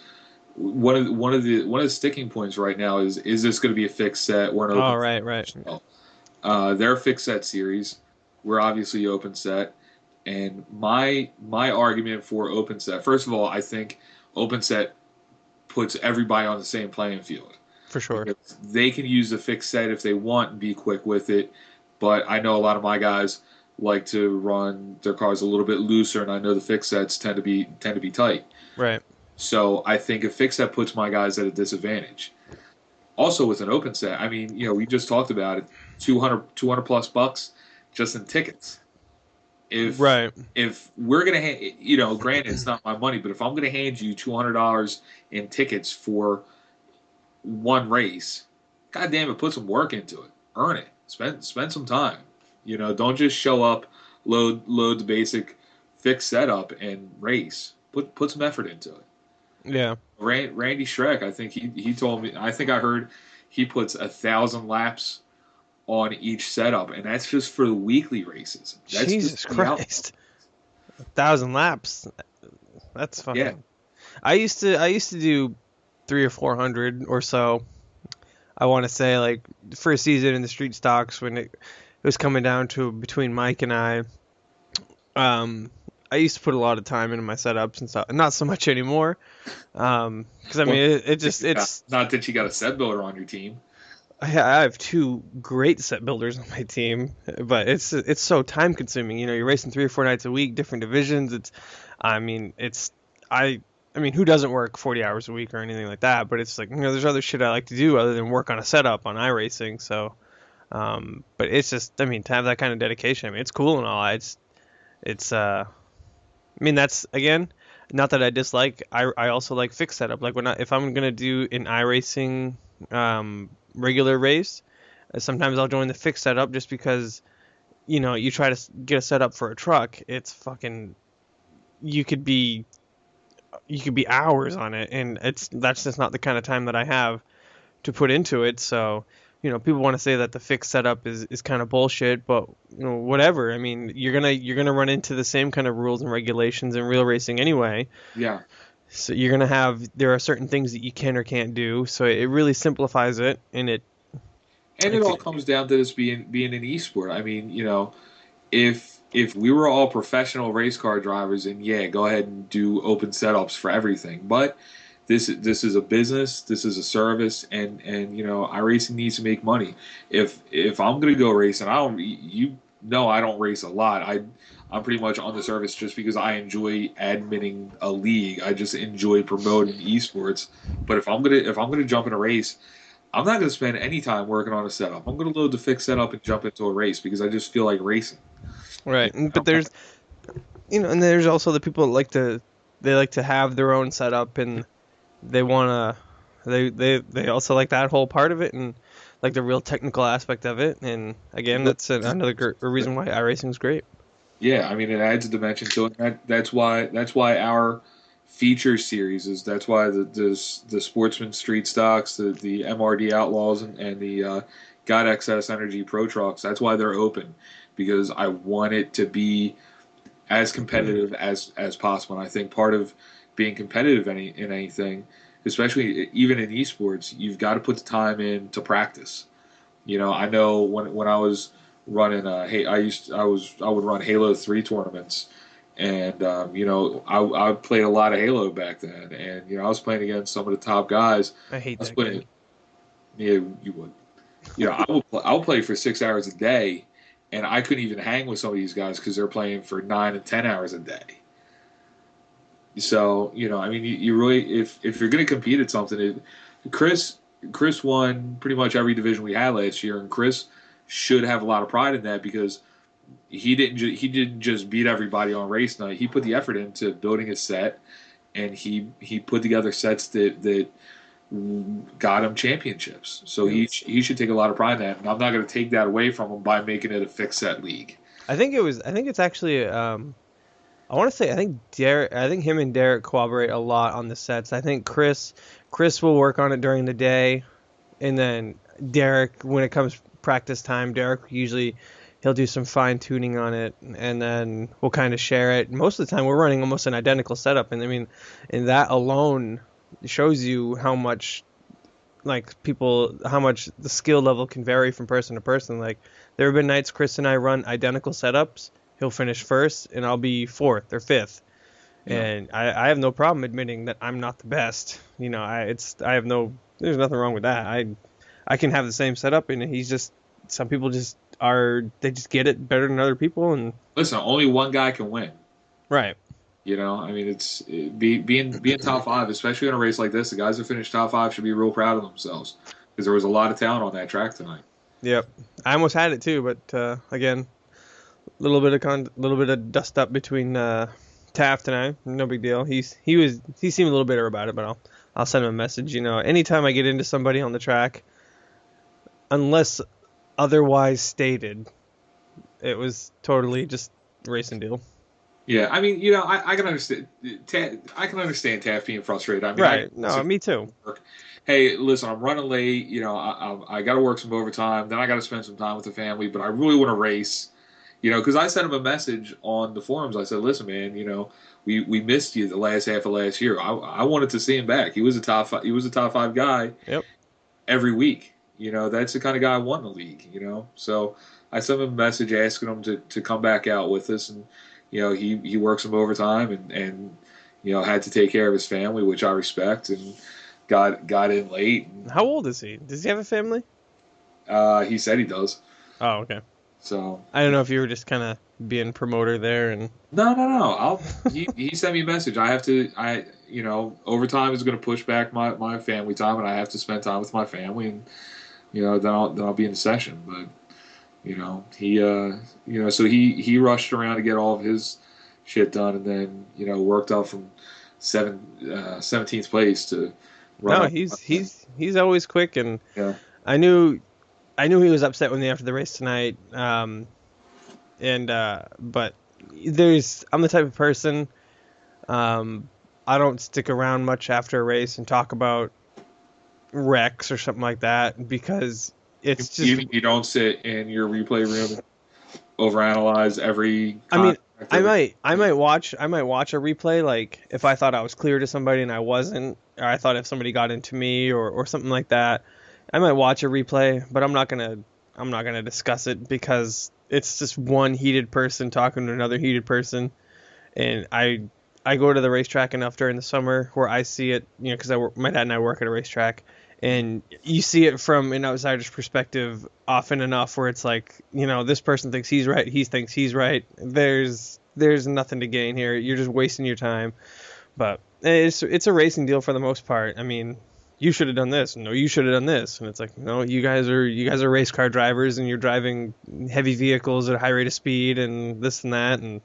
One of the sticking points right now is this going to be a fixed set or an oh open right, set? They're a fixed set series. We're obviously open set, and my argument for open set. First of all, I think open set puts everybody on the same playing field for sure. because they can use the fixed set if they want and be quick with it. But I know a lot of my guys like to run their cars a little bit looser, and I know the fixed sets tend to be tight. Right. So I think a fixed set puts my guys at a disadvantage. Also, with an open set, I mean, we just talked about it, 200 plus bucks just in tickets. If Right. if we're gonna, granted it's not my money, but if I'm gonna hand you $200 in tickets for one race, God damn it, put some work into it, earn it, spend some time. Don't just show up, load the basic fixed setup and race. Put some effort into it. Yeah. Randy Schreck, I think he told me. I think I heard he puts 1,000 laps on each setup, and that's just for the weekly races. That's just Jesus the out. Christ. 1,000 laps. That's Yeah, fucking. I used to do 300 or 400 or so. I want to say like for a season in the street stocks when it was coming down to between Mike and I. Um, I used to put a lot of time into my setups and stuff. Not so much anymore. Because I well, mean it just it's not that you got a set builder on your team. I have two great set builders on my team, but it's so time consuming. You're racing 3 or 4 nights a week, different divisions. I mean, I mean, who doesn't work 40 hours a week or anything like that? But it's like, there's other shit I like to do other than work on a setup on iRacing. So, but it's just, I mean, to have that kind of dedication, I mean, it's cool and all. I mean, that's again, not that I dislike. I also like fixed setup. Like if I'm gonna do an iRacing regular race, sometimes I'll join the fixed setup just because you try to get a setup for a truck. It's fucking you could be hours on it, and that's just not the kind of time that I have to put into it. So, people want to say that the fixed setup is kind of bullshit, but whatever. I mean, you're gonna run into the same kind of rules and regulations in real racing anyway. Yeah, So there are certain things that you can or can't do. So it really simplifies it, and and it if all comes down to this being an esport. I mean, if we were all professional race car drivers, and yeah, go ahead and do open setups for everything. But this is a business, this is a service, and iRacing needs to make money. If I'm gonna go racing, I don't race a lot. I'm pretty much on the service just because I enjoy admitting a league. I just enjoy promoting esports. But if I'm gonna jump in a race, I'm not gonna spend any time working on a setup. I'm gonna load the fixed setup and jump into a race because I just feel like racing. right, but and there's also the people that like to have their own setup, and they wanna they also like that whole part of it, and like the real technical aspect of it. And again, that's another reason why iRacing is great. Yeah, I mean it adds a dimension to it. That's why our feature series is that's why the Sportsman Street Stocks, the MRD Outlaws, and the God XS Energy Pro Trucks. That's why they're open because I want it to be as competitive as possible. And I think part of being competitive in anything, especially even in esports, you've got to put the time in to practice. I know when I was running, hey, I would run Halo 3 tournaments, and I played a lot of Halo back then, and I was playing against some of the top guys. I hate I was that game. playing, yeah, you would, I would play for 6 hours a day, and I couldn't even hang with some of these guys because they're playing for 9 and 10 hours a day. So I mean, you really, if you're going to compete at something, Chris Chris won pretty much every division we had last year, and Chris should have a lot of pride in that because he didn't just beat everybody on race night. He put the effort into building a set, and he put together sets that got him championships. So he should take a lot of pride in that. And I'm not going to take that away from him by making it a fixed set league. I think it's actually. I want to say I think Derek. I think him and Derek cooperate a lot on the sets. I think Chris will work on it during the day, and then Derek, when it comes practice time, Derek usually he'll do some fine tuning on it, and then we'll kind of share it. Most of the time, we're running almost an identical setup, and I mean, and that alone shows you how much how much the skill level can vary from person to person. Like there have been nights Chris and I run identical setups. He'll finish first, and I'll be fourth or fifth. Yeah. And I have no problem admitting that I'm not the best. There's nothing wrong with that. I can have the same setup, and some people they just get it better than other people. And Listen, only one guy can win. right. I mean, being top five, especially in a race like this. The guys that finished top five should be real proud of themselves because there was a lot of talent on that track tonight. Yep. I almost had it too, but again, little bit of dust up between Taft and I. No big deal. He seemed a little bitter about it, but I'll send him a message. Anytime I get into somebody on the track, unless otherwise stated, it was totally just racing deal. Yeah, I mean, I can understand. I can understand Taft being frustrated. I mean, right? No, me too. Hey, listen, I'm running late. I got to work some overtime. Then I got to spend some time with the family. But I really want to race. Because I sent him a message on the forums. I said, listen, man, we missed you the last half of last year. I wanted to see him back. He was a top five. He was a top five guy. Yep. Every week. That's the kind of guy I want in the league. So I sent him a message asking him to come back out with us, and he worked some overtime and had to take care of his family, which I respect, and got in late. How old is he? Does he have a family? He said he does. Oh, okay. So I don't know if you were just kind of being promoter there and. No. He sent me a message. Overtime is going to push back my family time, and I have to spend time with my family, and then I'll be in the session. But so he rushed around to get all of his shit done, and then worked up from 17th place to run. No, he's always quick, and yeah. I knew he was upset with me after the race tonight. But I'm the type of person, I don't stick around much after a race and talk about wrecks or something like that because it's just. You don't sit in your replay room, overanalyze every. I mean, I might watch a replay, like if I thought I was clear to somebody and I wasn't, or I thought if somebody got into me or something like that, I might watch a replay, but I'm not gonna discuss it because it's just one heated person talking to another heated person, and I go to the racetrack enough during the summer where I see it, because my dad and I work at a racetrack, and you see it from an outsider's perspective often enough where it's like, this person thinks he's right, he thinks he's right. There's nothing to gain here. You're just wasting your time. But it's a racing deal for the most part. I mean, you should have done this. No, you should have done this. And it's like, no, you guys are race car drivers and you're driving heavy vehicles at a high rate of speed and this and that. And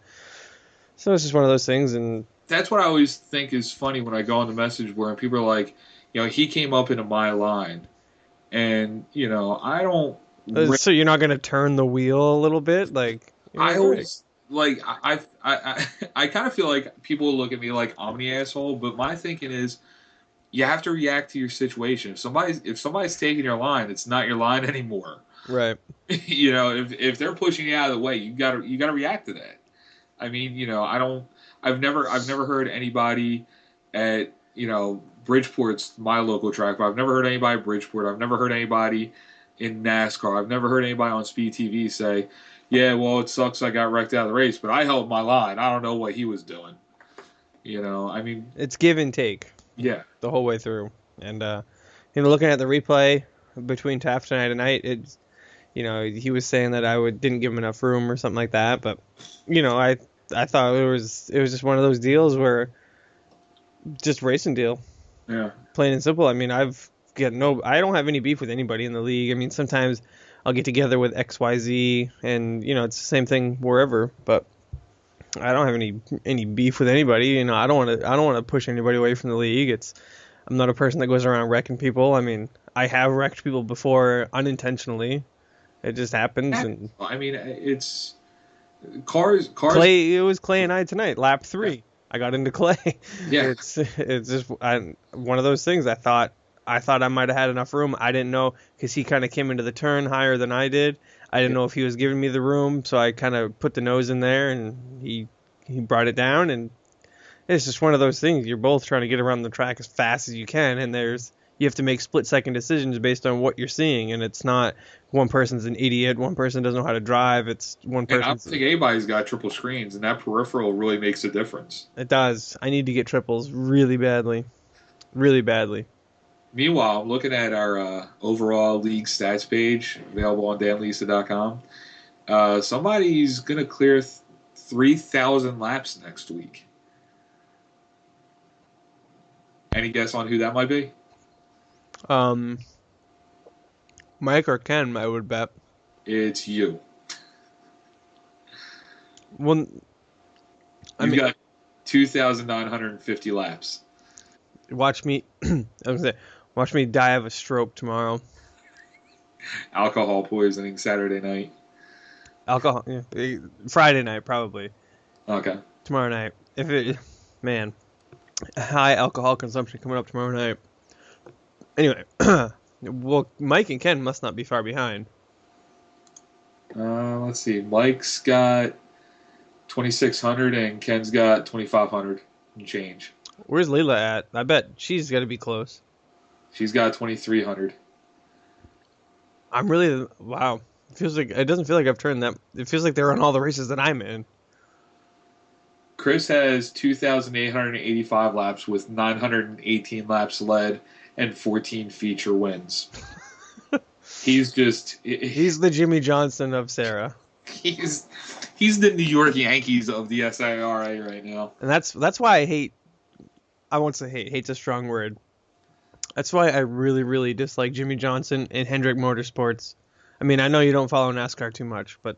so it's just one of those things. And that's what I always think is funny when I go on the message where people are like, he came up into my line, and I don't. So you're not going to turn the wheel a little bit, like I always like I kind of feel like people look at me like I'm the asshole, but my thinking is you have to react to your situation. If somebody's taking your line, it's not your line anymore. Right. If they're pushing you out of the way, you gotta react to that. I mean, I've never heard anybody at Bridgeport's my local track, but I've never heard anybody at Bridgeport. I've never heard anybody in NASCAR. I've never heard anybody on Speed TV say, "Yeah, well, it sucks I got wrecked out of the race, but I held my line. I don't know what he was doing." I mean, It's give and take yeah, the whole way through. And looking at the replay between Taft and I tonight, it's he was saying that didn't give him enough room or something like that. But I thought it was just one of those deals where just racing deal, yeah. plain and simple. I mean, I don't have any beef with anybody in the league. I mean, sometimes I'll get together with XYZ, and it's the same thing wherever. But I don't have any beef with anybody. I don't want to push anybody away from the league. I'm not a person that goes around wrecking people. I mean, I have wrecked people before unintentionally. It just happens. And I mean, it's cars. Clay, it was Clay and I tonight, lap 3. Yeah. I got into Clay. Yeah. It's just one of those things. I thought I might have had enough room. I didn't know because he kind of came into the turn higher than I did. I didn't know if he was giving me the room, so I kind of put the nose in there, and he brought it down. And it's just one of those things. You're both trying to get around the track as fast as you can, and you have to make split-second decisions based on what you're seeing. And it's not one person's an idiot, one person doesn't know how to drive. It's one person. I don't think anybody's got triple screens, and that peripheral really makes a difference. It does. I need to get triples really badly, really badly. Meanwhile, I'm looking at our overall league stats page available on danlisa.com. Somebody's going to clear 3,000 laps next week. Any guess on who that might be? Mike or Ken, I would bet. It's you. Well, You've got 2,950 laps. Watch me. Watch me die of a stroke tomorrow. Alcohol poisoning Saturday night. Alcohol. Yeah. Friday night probably. Okay. Tomorrow night. Man, high alcohol consumption coming up tomorrow night. Anyway, well, Mike and Ken must not be far behind. Let's see. Mike's got 2,600 and Ken's got 2,500 and change. Where's Leila at? I bet she's got to be close. She's got 2,300. Wow. It doesn't feel like I've turned that. It feels like they're on all the races that I'm in. Chris has 2,885 laps with 918 laps led and 14 feature wins. He's the Jimmy Johnson of SARA. He's the New York Yankees of the SARA right now. And that's why I hate. I won't say hate. Hate's a strong word. That's why I really, really dislike Jimmy Johnson and Hendrick Motorsports. I mean, I know you don't follow NASCAR too much, but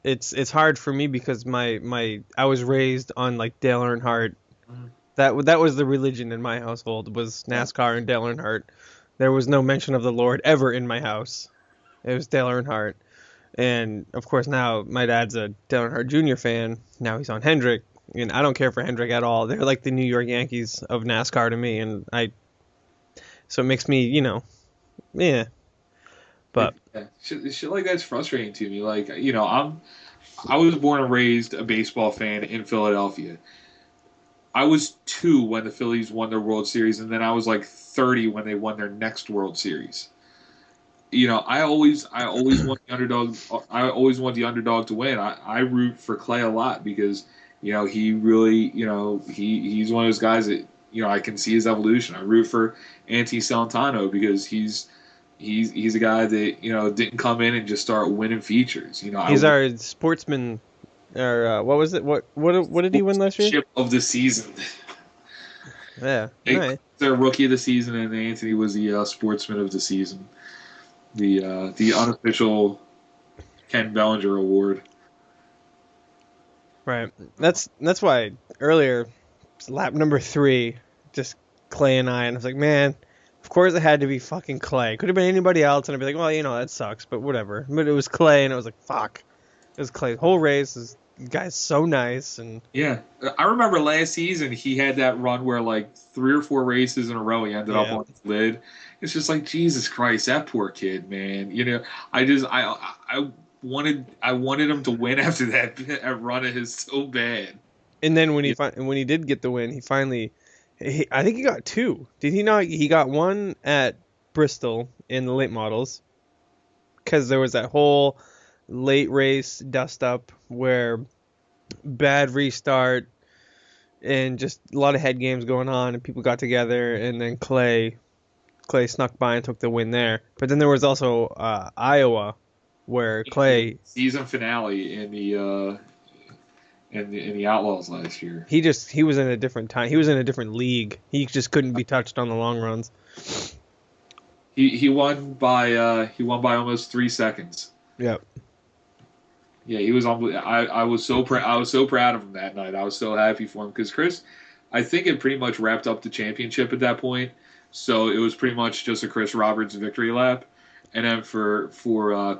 it's hard for me because I was raised on like Dale Earnhardt. That was the religion in my household was NASCAR and Dale Earnhardt. There was no mention of the Lord ever in my house. It was Dale Earnhardt. And of course now my dad's a Dale Earnhardt Jr. fan. Now he's on Hendrick. And I don't care for Hendrick at all. They're like the New York Yankees of NASCAR to me, so it makes me, yeah. But shit like that's frustrating to me. Like, I was born and raised a baseball fan in Philadelphia. I was 2 when the Phillies won their World Series, and then I was like 30 when they won their next World Series. I always want the underdog. I always want the underdog to win. I root for Clay a lot because he really he's one of those guys that I can see his evolution. I root for Antti Celentano because he's a guy that didn't come in and just start winning features. He's our sportsman. Or what was it? What did he win last year? Ship of the season. Yeah, right. They're rookie of the season, and Anthony was the sportsman of the season. The unofficial Ken Bellinger Award. Right. That's why earlier, lap number 3, just Clay and I was like, man, of course it had to be fucking Clay. Could have been anybody else, and I'd be like, well, that sucks, but whatever. But it was Clay, and it was like, fuck. It was Clay. The whole race, this guy's so nice. And yeah. I remember last season he had that run where like 3 or 4 races in a row he ended up on his lid. It's just like, Jesus Christ, that poor kid, man. I wanted him to win after that run of his so bad. And then when he did get the win, I think he got 2. Did he not? He got one at Bristol, in the late models because there was that whole late race dust up where bad restart and just a lot of head games going on, and people got together, and then Clay snuck by and took the win there. But then there was also Iowa, where Clay season finale in the Outlaws last year. he was in a different time. He was in a different league. He just couldn't be touched on the long runs. He won by almost 3 seconds. Yep. Yeah, he was unbelievable. I was so proud of him that night. I was so happy for him because Chris, I think it pretty much wrapped up the championship at that point. So it was pretty much just a Chris Roberts victory lap, and then for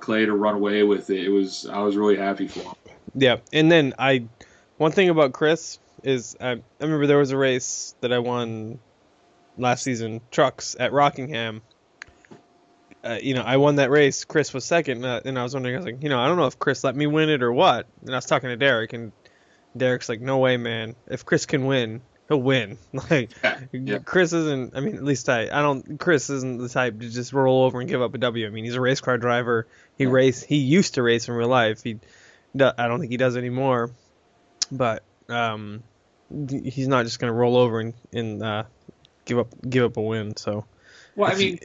Clay to run away with it, I was really happy for him. Yeah, and then one thing about Chris is I remember there was a race that I won last season, trucks at Rockingham. I won that race. Chris was second, and I was wondering, I was like, I don't know if Chris let me win it or what. And I was talking to Derek, and Derek's like, no way, man. If Chris can win, he'll win. Like, yeah. Chris isn't. I mean, at least I don't. Chris isn't the type to just roll over and give up a W. I mean, he's a race car driver. He used to race in real life. I don't think he does anymore. But he's not just gonna roll over and give up a win. So. Well, I mean,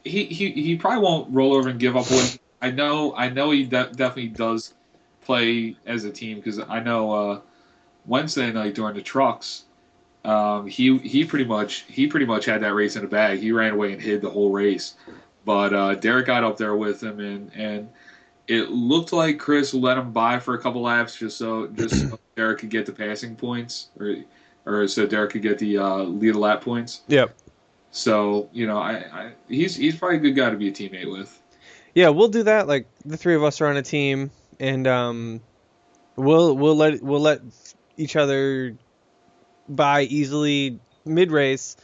He probably won't roll over and give up one. I know he definitely does play as a team because I know Wednesday night during the trucks, he pretty much had that race in the bag. He ran away and hid the whole race, but Derek got up there with him and it looked like Chris let him by for a couple laps just so Derek could get the passing points or so Derek could get the lead lap points. Yep. So, he's probably a good guy to be a teammate with. Yeah, we'll do that. Like the three of us are on a team, and we'll let each other by easily mid race.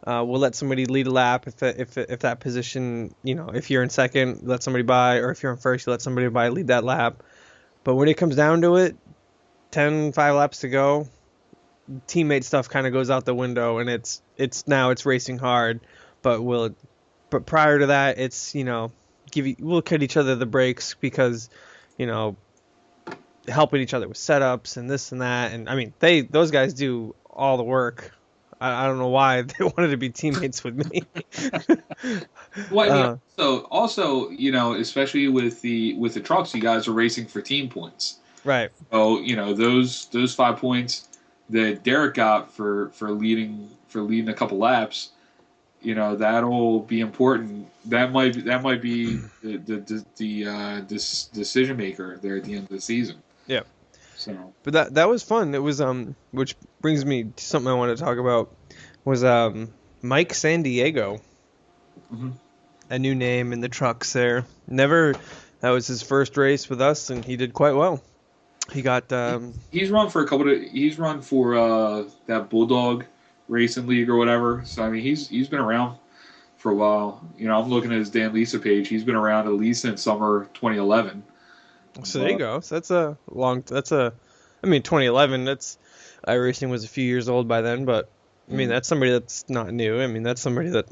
We'll let somebody lead a lap if that position, if you're in second, let somebody by, or if you're in first, you let somebody by lead that lap. But when it comes down to it, 5 laps to go, teammate stuff kind of goes out the window, and it's racing hard. But prior to that, it's we'll cut each other the breaks because helping each other with setups and this and that, and I mean those guys do all the work. I don't know why they wanted to be teammates with me. Well, also, especially with the trucks, you guys are racing for team points, right? So those 5 points that Derek got for leading a couple laps, that'll be important. That might be the decision maker there at the end of the season. Yeah. So, but that was fun. It was which brings me to something I want to talk about was Mike San Diego, a new name in the trucks there. That was his first race with us, and he did quite well. He got he's run for that Bulldog Racing League or whatever. So I mean he's been around for a while. I'm looking at his Dan Lisa page. He's been around at least since summer 2011. So there you go. So I mean 2011. iRacing was a few years old by then, but I mean that's somebody that's not new. I mean that's somebody that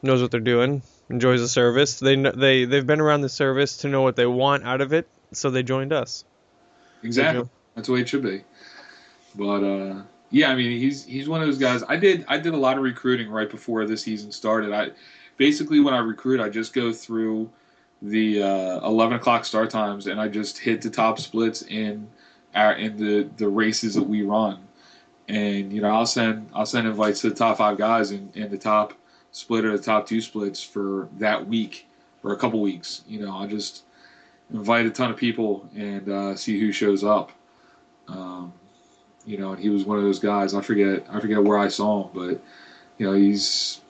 knows what they're doing, enjoys the service. They've been around the service to know what they want out of it, so they joined us. Exactly. That's the way it should be. But yeah, I mean he's one of those guys. I did a lot of recruiting right before the season started. Basically when I recruit, I just go through the 11 o'clock start times and I just hit the top splits in the races that we run. And I'll send invites to the top 5 guys in the top split or the top 2 splits for that week or a couple weeks. I'll just invite a ton of people and see who shows up. And he was one of those guys. I forget where I saw him, but he's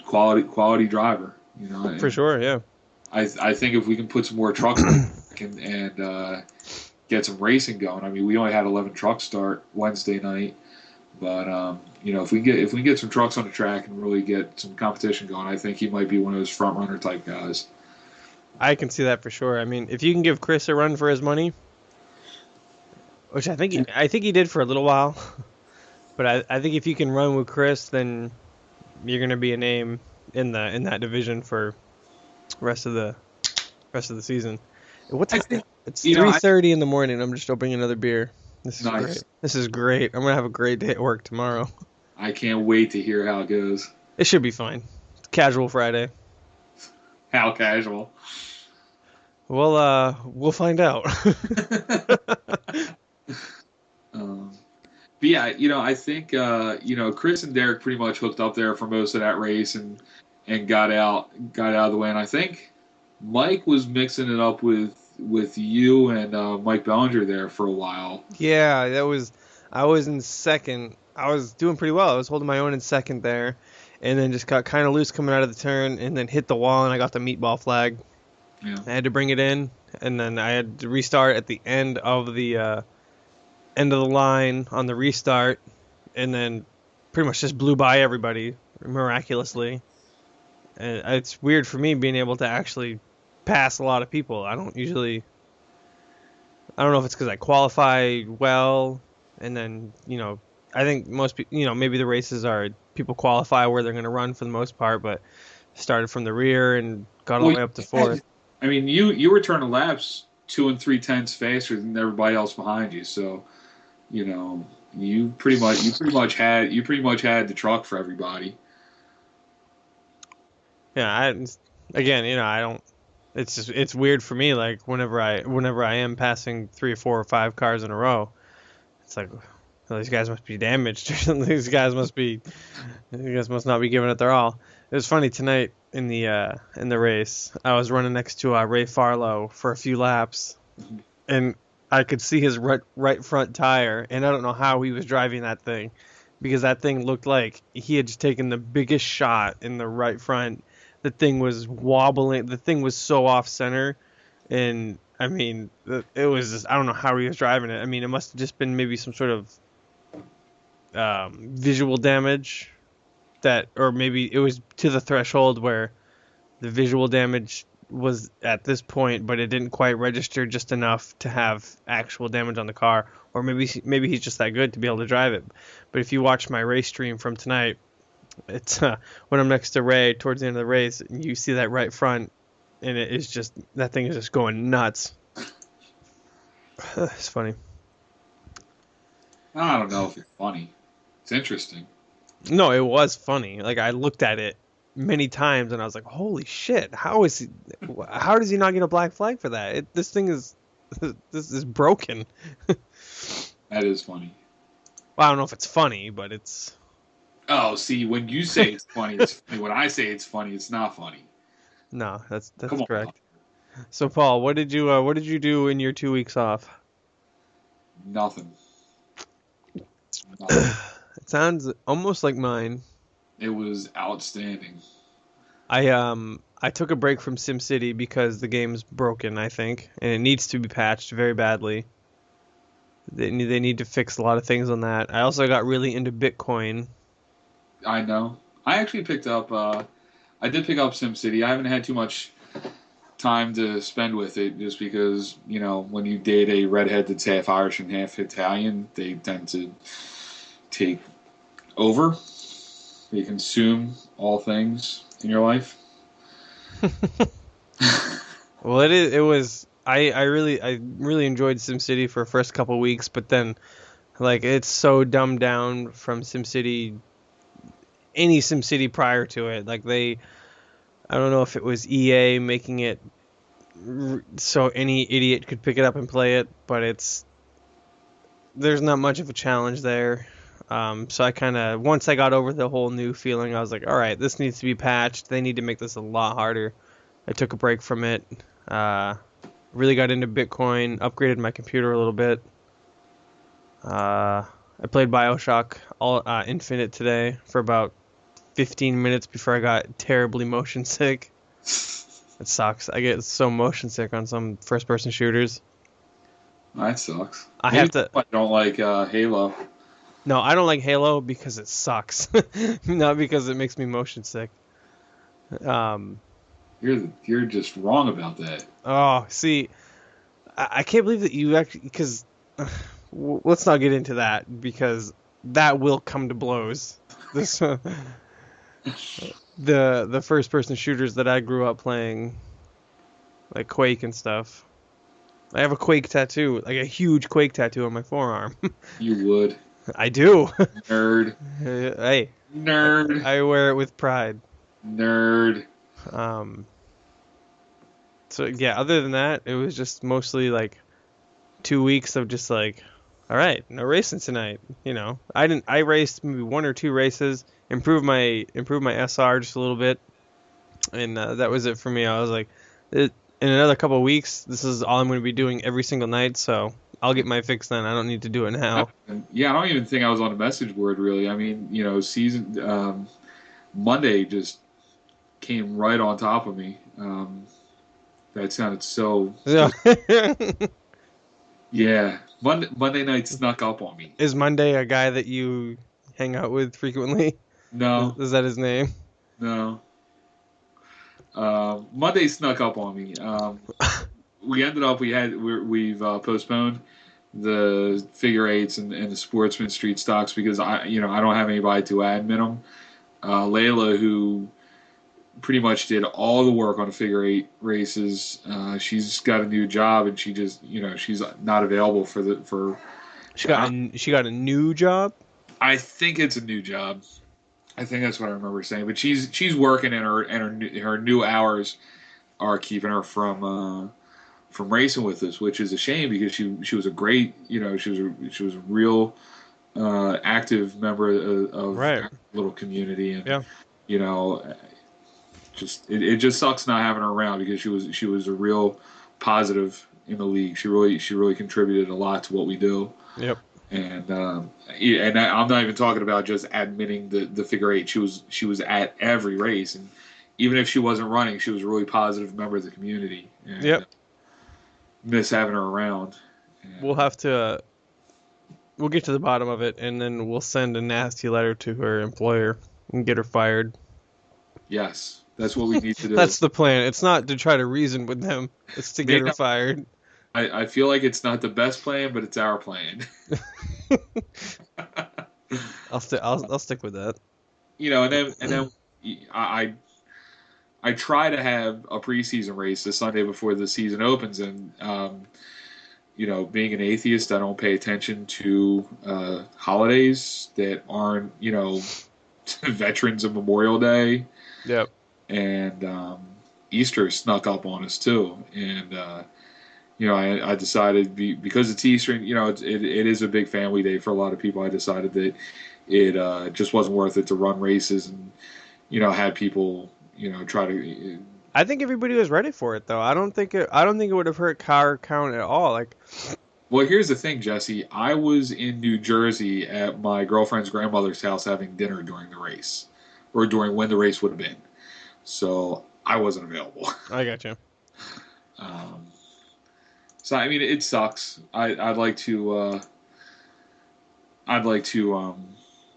quality driver. For sure, yeah. I think if we can put some more trucks and get some racing going. I mean, we only had 11 trucks start Wednesday night, but if we can get some trucks on the track and really get some competition going, I think he might be one of those front runner type guys. I can see that for sure. I mean, if you can give Chris a run for his money, which I think he did for a little while, but I think if you can run with Chris, then you're going to be a name in that division for rest of the season. What I time? think It's you know. 3:30 in the morning. I'm just opening another beer. This is great. Nice. This is great. I'm gonna have a great day at work tomorrow. I can't wait to hear how it goes. It should be fine. It's casual Friday. How casual. We'll find out. Um, but yeah, I think Chris and Derek pretty much hooked up there for most of that race and got out of the way. And I think Mike was mixing it up with you and Mike Bellinger there for a while. Yeah, I was in second. I was doing pretty well. I was holding my own in second there, and then just got kind of loose coming out of the turn, and then hit the wall, and I got the meatball flag. Yeah. I had to bring it in, and then I had to restart at the end of the line on the restart, and then pretty much just blew by everybody miraculously. And it's weird for me being able to actually pass a lot of people. I don't know if it's because I qualify well, and then I think most people, maybe the races are people qualify where they're going to run for the most part, but started from the rear and got all the way up to fourth. I mean, you were turning laps 2 and 3/10 faster than everybody else behind you, so you pretty much had the truck for everybody. Yeah, I don't. It's weird for me. Like whenever I am passing 3 or 4 or 5 cars in a row, it's like, well, these guys must be damaged or something. These guys must not be giving it their all. It was funny tonight in the race. I was running next to Ray Farlow for a few laps, and I could see his right front tire, and I don't know how he was driving that thing, because that thing looked like he had just taken the biggest shot in the right front. The thing was wobbling. The thing was so off center, and I mean, it was just, I don't know how he was driving it. I mean, it must have just been maybe some sort of visual damage or maybe it was to the threshold where the visual damage was at this point, but it didn't quite register just enough to have actual damage on the car, or maybe he's just that good to be able to drive it. But if you watch my race stream from tonight, it's when I'm next to Ray towards the end of the race, and you see that right front, and it is just, that thing is just going nuts. It's funny. I don't know if it's funny. It's interesting. No, it was funny. Like, I looked at it many times, and I was like, "Holy shit! How does he not get a black flag for that? This is broken." That is funny. Well, I don't know if it's funny, but it's. Oh, see, when you say it's funny, it's funny. When I say it's funny, it's not funny. No, that's Come correct. on. So, Paul, what did you do in your 2 weeks off? Nothing. It sounds almost like mine. It was outstanding. I took a break from SimCity because the game's broken, I think, and it needs to be patched very badly. They need to fix a lot of things on that. I also got really into Bitcoin. I know. I actually picked up. I did pick up SimCity. I haven't had too much time to spend with it, just because when you date a redhead that's half Irish and half Italian, they tend to take over. They consume all things in your life. Well, it was. I really enjoyed SimCity for the first couple weeks, but then, like, it's so dumbed down from SimCity. Any SimCity prior to it, like I don't know if it was EA making it so any idiot could pick it up and play it, but there's not much of a challenge there. So I kind of, once I got over the whole new feeling, I was like, all right, this needs to be patched. They need to make this a lot harder. I took a break from it. Really got into Bitcoin, upgraded my computer a little bit. I played BioShock Infinite today for about 15 minutes before I got terribly motion sick. It sucks. I get so motion sick on some first-person shooters. That sucks. I don't like Halo. No, I don't like Halo because it sucks, not because it makes me motion sick. You're just wrong about that. Oh, see, I can't believe that you actually, because let's not get into that, because that will come to blows. This the first person shooters that I grew up playing, like Quake and stuff. I have a Quake tattoo, like a huge Quake tattoo on my forearm. You would. I do. Nerd. Hey, Nerd. I wear it with pride. Nerd. Um, so yeah, other than that, it was just mostly like 2 weeks of just like, all right, no racing tonight. I raced maybe one or two races, improved my SR just a little bit, and that was it for me. I was like, in another couple of weeks, this is all I'm going to be doing every single night, so I'll get my fix then. I don't need to do it now. Yeah, I don't even think I was on a message board really. I mean, season Monday just came right on top of me. That sounded so So, just yeah. Monday night snuck up on me. is Monday a guy that you hang out with frequently? No, Is that his name? no. Monday snuck up on me. We ended up we've postponed the figure eights and the Sportsman Street stocks because I don't have anybody to admin them. Layla, who pretty much did all the work on the figure eight races, she's got a new job and she just she's not available for. She got a new job. I think it's a new job. I think that's what I remember saying. But she's working and her new hours are keeping her from racing with us, which is a shame because she was a great she was a real active member of Right. our little community, and Yeah. you know just it just sucks not having her around because she was a real positive in the league. She really contributed a lot to what we do. Yep. And I'm not even talking about just admitting the figure eight. She was at every race, and even if she wasn't running, she was a really positive member of the community. And Yep. miss having her around. And, We'll have to. We'll get to the bottom of it, and then we'll send a nasty letter to her employer and get her fired. yes, that's what we need to do. That's the plan. It's not to try to reason with them. It's to get her fired. I feel like it's not the best plan, but it's our plan. I'll stick with that. And then I try to have a preseason race the Sunday before the season opens, and being an atheist, I don't pay attention to holidays that aren't Veterans of Memorial Day. Yep. And Easter snuck up on us too, and I decided because it's Easter, it is a big family day for a lot of people. I decided that it just wasn't worth it to run races and have people try to. I think everybody was ready for it though. I don't think it would have hurt car count at all. Like, well, here's the thing, Jesse. I was in New Jersey at my girlfriend's grandmother's house having dinner during the race, or during when the race would have been. So I wasn't available. I got you. So I mean, it sucks. I'd like to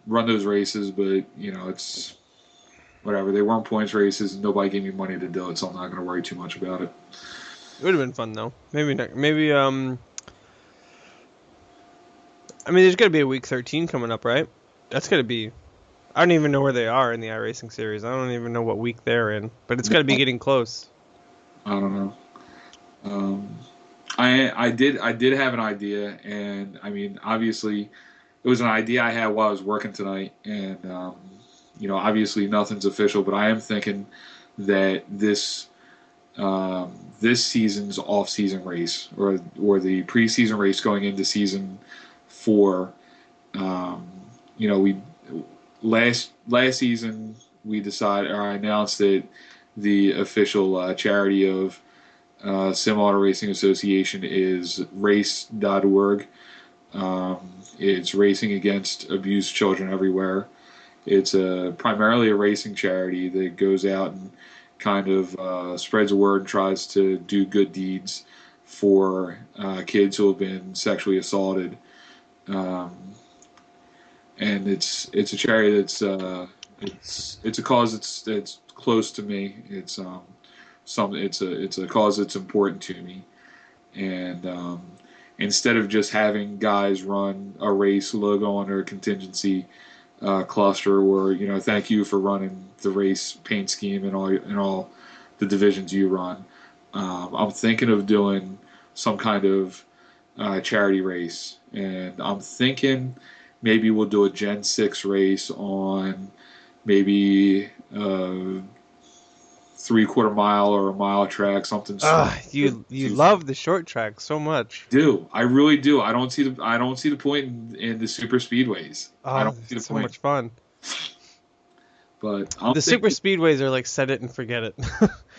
run those races, but it's whatever. They weren't points races, and nobody gave me money to do it, so I'm not going to worry too much about it. It would have been fun though. Maybe not. Maybe I mean, there's got to be a week 13 coming up, right? That's got to be. I don't even know where they are in the iRacing series. I don't even know what week they're in, but it's got to be getting close. I don't know. I did have an idea, and I mean, obviously, it was an idea I had while I was working tonight, and obviously nothing's official, but I am thinking that this season's off-season race, or the preseason race going into season 4, we last season we decided, or I announced that the official charity of Sim Auto Racing Association is race.org. It's Racing Against Abused Children Everywhere. It's primarily a racing charity that goes out and kind of spreads the word and tries to do good deeds for kids who have been sexually assaulted. And it's a charity that's it's a cause that's close to me. It's it's a cause that's important to me, and instead of just having guys run a race logo under a contingency, cluster, or thank you for running the race paint scheme and all the divisions you run. I'm thinking of doing some kind of charity race, and I'm thinking maybe we'll do a Gen 6 race on maybe 3/4 mile or a mile track, something small. Ah, you love the short track so much. Do I really do? I don't see the point in the super speedways. I Oh, don't see the it's so point. much fun. But I'm The super thinking speedways are like set it and forget it.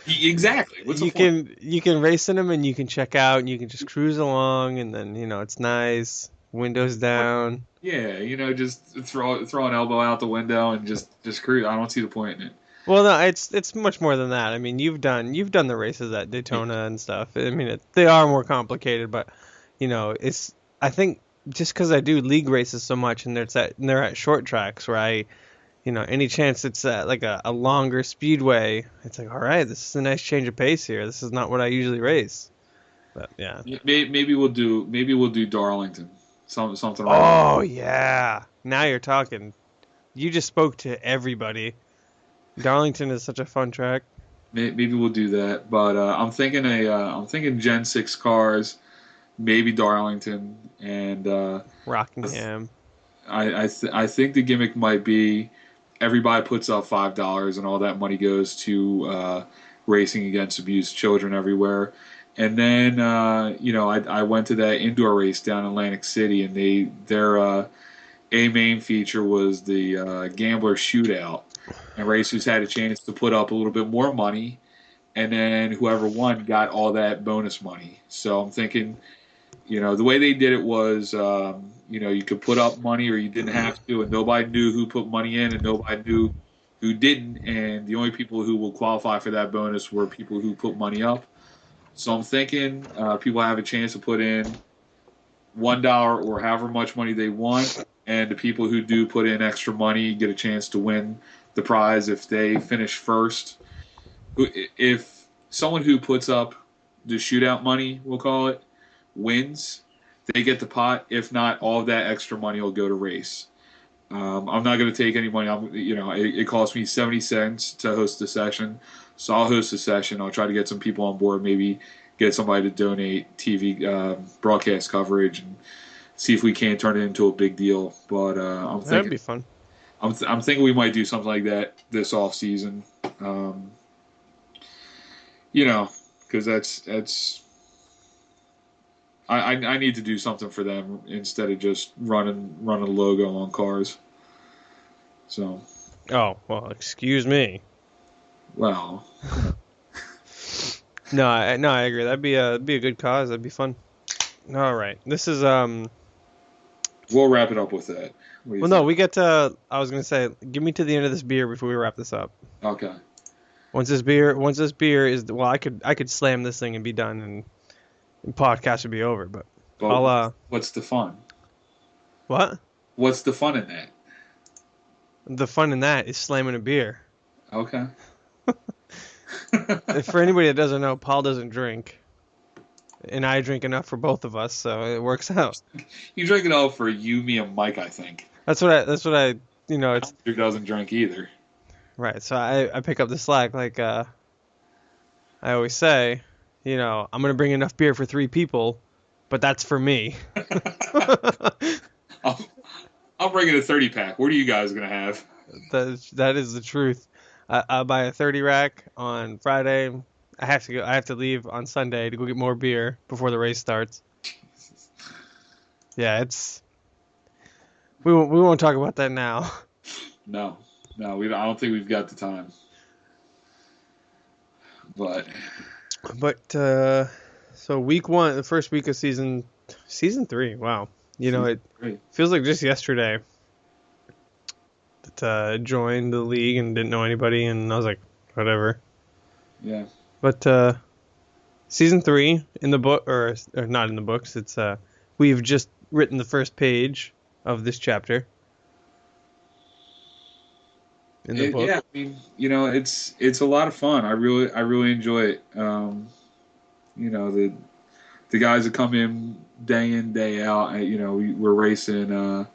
exactly. What's the You point? can race in them and you can check out and you can just cruise along and then it's nice, windows down. Yeah, just throw an elbow out the window and just cruise. I don't see the point in it. Well, no, it's much more than that. I mean, you've done the races at Yeah, Daytona and stuff. I mean, they are more complicated, but it's I think just because I do league races so much and they're at short tracks where any chance it's at like a longer speedway, it's like all right, this is a nice change of pace here. This is not what I usually race. But yeah. maybe we'll do Darlington, something right around. Oh yeah, now you're talking. You just spoke to everybody. Darlington is such a fun track. Maybe we'll do that. But I'm thinking Gen 6 cars, maybe Darlington, and Rockingham. I think the gimmick might be everybody puts up $5 and all that money goes to racing against abused children everywhere. And then I went to that indoor race down in Atlantic City, and their a main feature was the gambler shootout, and racers had a chance to put up a little bit more money, and then whoever won got all that bonus money. So I'm thinking, the way they did it was, you could put up money or you didn't have to, and nobody knew who put money in and nobody knew who didn't. And the only people who will qualify for that bonus were people who put money up. So I'm thinking people have a chance to put in $1 or however much money they want, and the people who do put in extra money get a chance to win the prize if they finish first. If someone who puts up the shootout money, we'll call it, wins, they get the pot. If not, all of that extra money will go to race. I'm not going to take any money. It costs me 70 cents to host the session, so I'll host the session. I'll try to get some people on board, maybe get somebody to donate TV broadcast coverage, and see if we can turn it into a big deal. But I'm That'd thinking, be fun. I'm thinking we might do something like that this off season. Um, because that's I need to do something for them instead of just running a logo on cars. So, Oh, well, excuse me. well, No, I agree. That'd be a good cause. That'd be fun. All right. This is we'll wrap it up with that. What do you well, no, think? we get to I was going to say give me to the end of this beer before we wrap this up. Okay. Once this beer is well, I could slam this thing and be done and the podcast would be over, but But I'll what's the fun? what? What's the fun in that? The fun in that is slamming a beer. Okay. For anybody that doesn't know, Paul doesn't drink. And I drink enough for both of us, so it works out. You drink it all for you, me, and Mike. I think That's what I it's Andrew doesn't drink either. right. So I pick up the slack like I always say, I'm gonna bring enough beer for 3 people, but that's for me. I'm, I'm bringing a 30 pack. What are you guys gonna have? That is the truth. I'll buy a 30 rack on Friday. I have to leave on Sunday to go get more beer before the race starts. Yeah, we won't talk about that now. No, no, I don't think we've got the time. But But so week one, the first week of season 3. Wow, season it 3. feels like just yesterday that joined the league and didn't know anybody, and I was like, whatever. Yeah. But season 3 in the book, or not in the books. It's we've just written the first page of this chapter in the book. Yeah, I mean, it's a lot of fun. I really enjoy it. The guys that come in day out. We're racing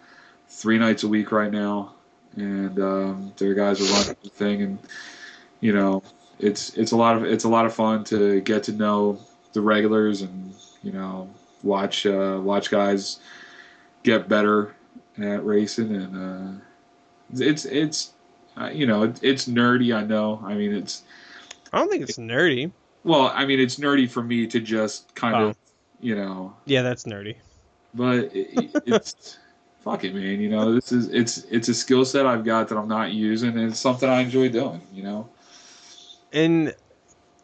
3 nights a week right now. and their guys are running the thing, and you know, it's a lot of fun to get to know the regulars and watch guys get better at racing, and it's it's nerdy. I know. I mean, I don't think it's nerdy. I mean, it's nerdy for me to just kind Oh, of you know, yeah, that's nerdy. but it's fuck it, man. It's a skill set I've got that I'm not using, and it's something I enjoy doing. And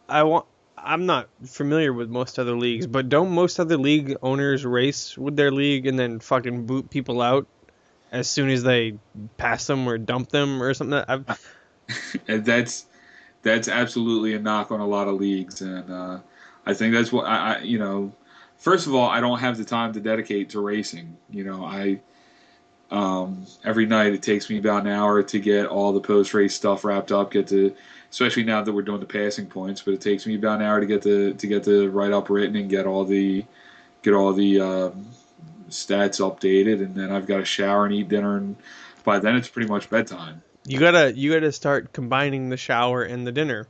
I want. I'm not familiar with most other leagues, but don't most other league owners race with their league and then fucking boot people out as soon as they pass them or dump them or something? And that's absolutely a knock on a lot of leagues, and I think that's what First of all, I don't have the time to dedicate to racing. I every night it takes me about an hour to get all the post race stuff wrapped up. Especially now that we're doing the passing points, but it takes me about an hour to get the write up written and get all the stats updated, and then I've got to shower and eat dinner, and by then it's pretty much bedtime. You gotta start combining the shower and the dinner,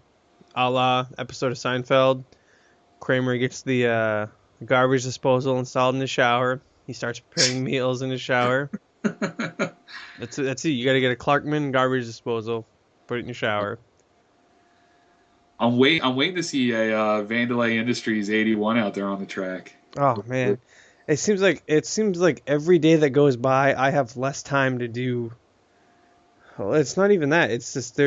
a la episode of Seinfeld. Kramer gets the garbage disposal installed in the shower. He starts preparing meals in the shower. That's it. You gotta get a Clarkman garbage disposal. Put it in your shower. I'm waiting to see a Vandalay Industries 81 out there on the track. Oh man, it seems like every day that goes by, I have less time to do. Well, it's not even that. It's just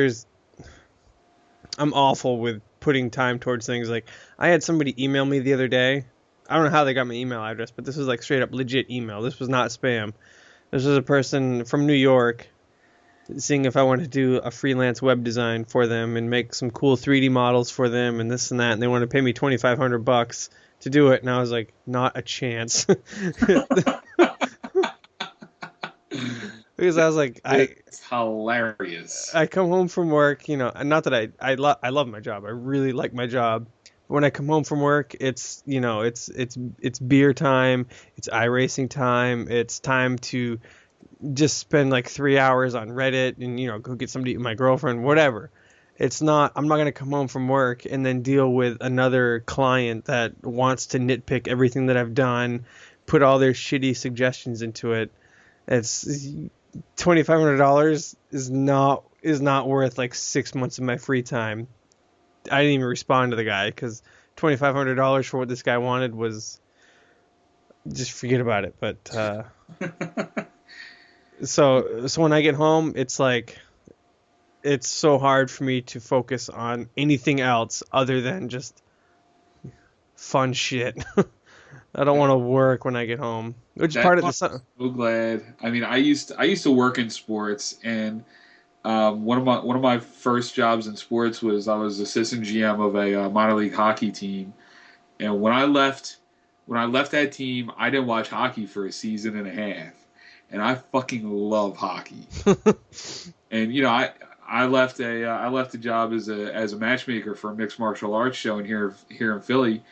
I'm awful with putting time towards things. Like I had somebody email me the other day. I don't know how they got my email address, but this was like straight up legit email. This was not spam. This was a person from New York seeing if I wanted to do a freelance web design for them and make some cool 3D models for them and this and that, and they wanted to pay me $2,500 to do it, and I was like, not a chance. Because I was like, It's hilarious. I come home from work, not that I love my job. I really like my job. When I come home from work, it's beer time, it's iRacing time, it's time to just spend like 3 hours on Reddit and go get somebody, my girlfriend, whatever. I'm not gonna come home from work and then deal with another client that wants to nitpick everything that I've done, put all their shitty suggestions into it. It's $2,500 is not worth like 6 months of my free time. I didn't even respond to the guy because $2,500 for what this guy wanted was just forget about it. But so when I get home, it's like it's so hard for me to focus on anything else other than just fun shit. I don't want to work when I get home, which is part of the So glad. I mean, I used to work in sports, and one of my first jobs in sports was I was assistant GM of a minor league hockey team, and when I left that team, I didn't watch hockey for a season and a half, and I fucking love hockey. And I left a job as a matchmaker for a mixed martial arts show here in Philly,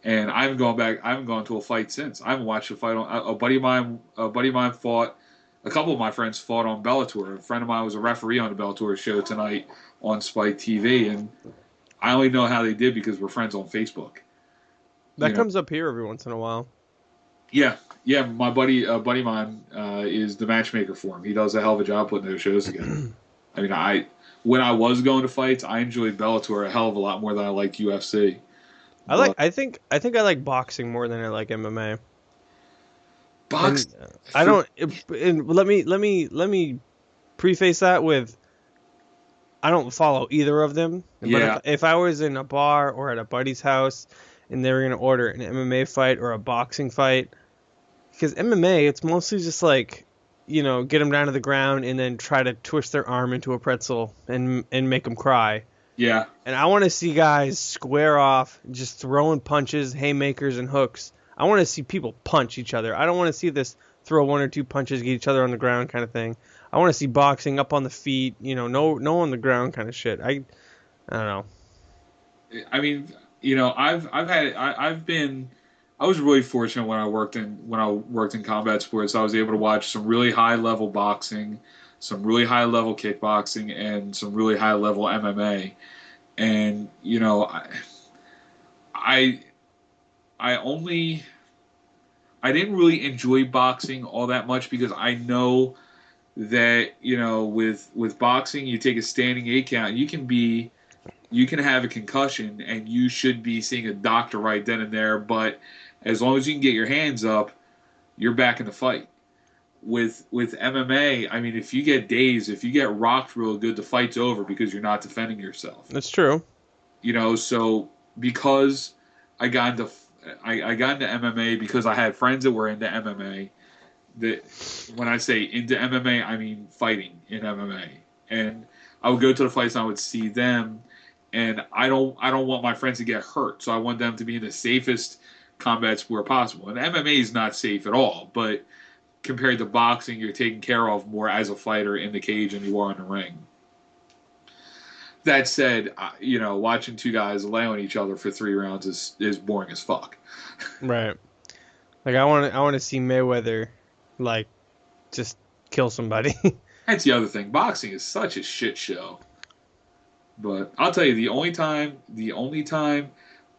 and I haven't gone back. I haven't gone to a fight since. I haven't watched a fight on a buddy of mine. A buddy of mine fought. A couple of my friends fought on Bellator. A friend of mine was a referee on the Bellator show tonight on Spike TV, and I only know how they did because we're friends on Facebook. that You know, comes up here every once in a while. yeah. My buddy, a buddy of mine, is the matchmaker for him. He does a hell of a job putting those shows together. I mean, when I was going to fights, I enjoyed Bellator a hell of a lot more than I liked UFC. But I think I like boxing more than I like MMA. And box, I for, don't. And let me preface that with I don't follow either of them. But yeah, if I was in a bar or at a buddy's house and they were gonna order an MMA fight or a boxing fight, because MMA it's mostly just like get them down to the ground and then try to twist their arm into a pretzel and make them cry. yeah. And I want to see guys square off, just throwing punches, haymakers, and hooks. I want to see people punch each other. I don't want to see this throw one or two punches, get each other on the ground kind of thing. I want to see boxing up on the feet, no on the ground kind of shit. I don't know. I mean, I was really fortunate when I worked in combat sports. I was able to watch some really high level boxing, some really high level kickboxing and some really high level MMA. And I I only I didn't really enjoy boxing all that much because I know that with boxing you take a standing 8 count, you can have a concussion and you should be seeing a doctor right then and there, but as long as you can get your hands up, you're back in the fight. With MMA, I mean, if you get dazed, if you get rocked real good, the fight's over because you're not defending yourself. That's true. So because I got into I got into MMA because I had friends that were into MMA. That when I say into MMA, I mean fighting in MMA. And I would go to the fights and I would see them, and I don't want my friends to get hurt, so I want them to be in the safest combat sport possible. And MMA is not safe at all, but compared to boxing, you're taken care of more as a fighter in the cage than you are in the ring. That said, watching two guys lay on each other for 3 rounds is boring as fuck. Right. Like I want to see Mayweather, like, just kill somebody. That's the other thing. Boxing is such a shit show. But I'll tell you, the only time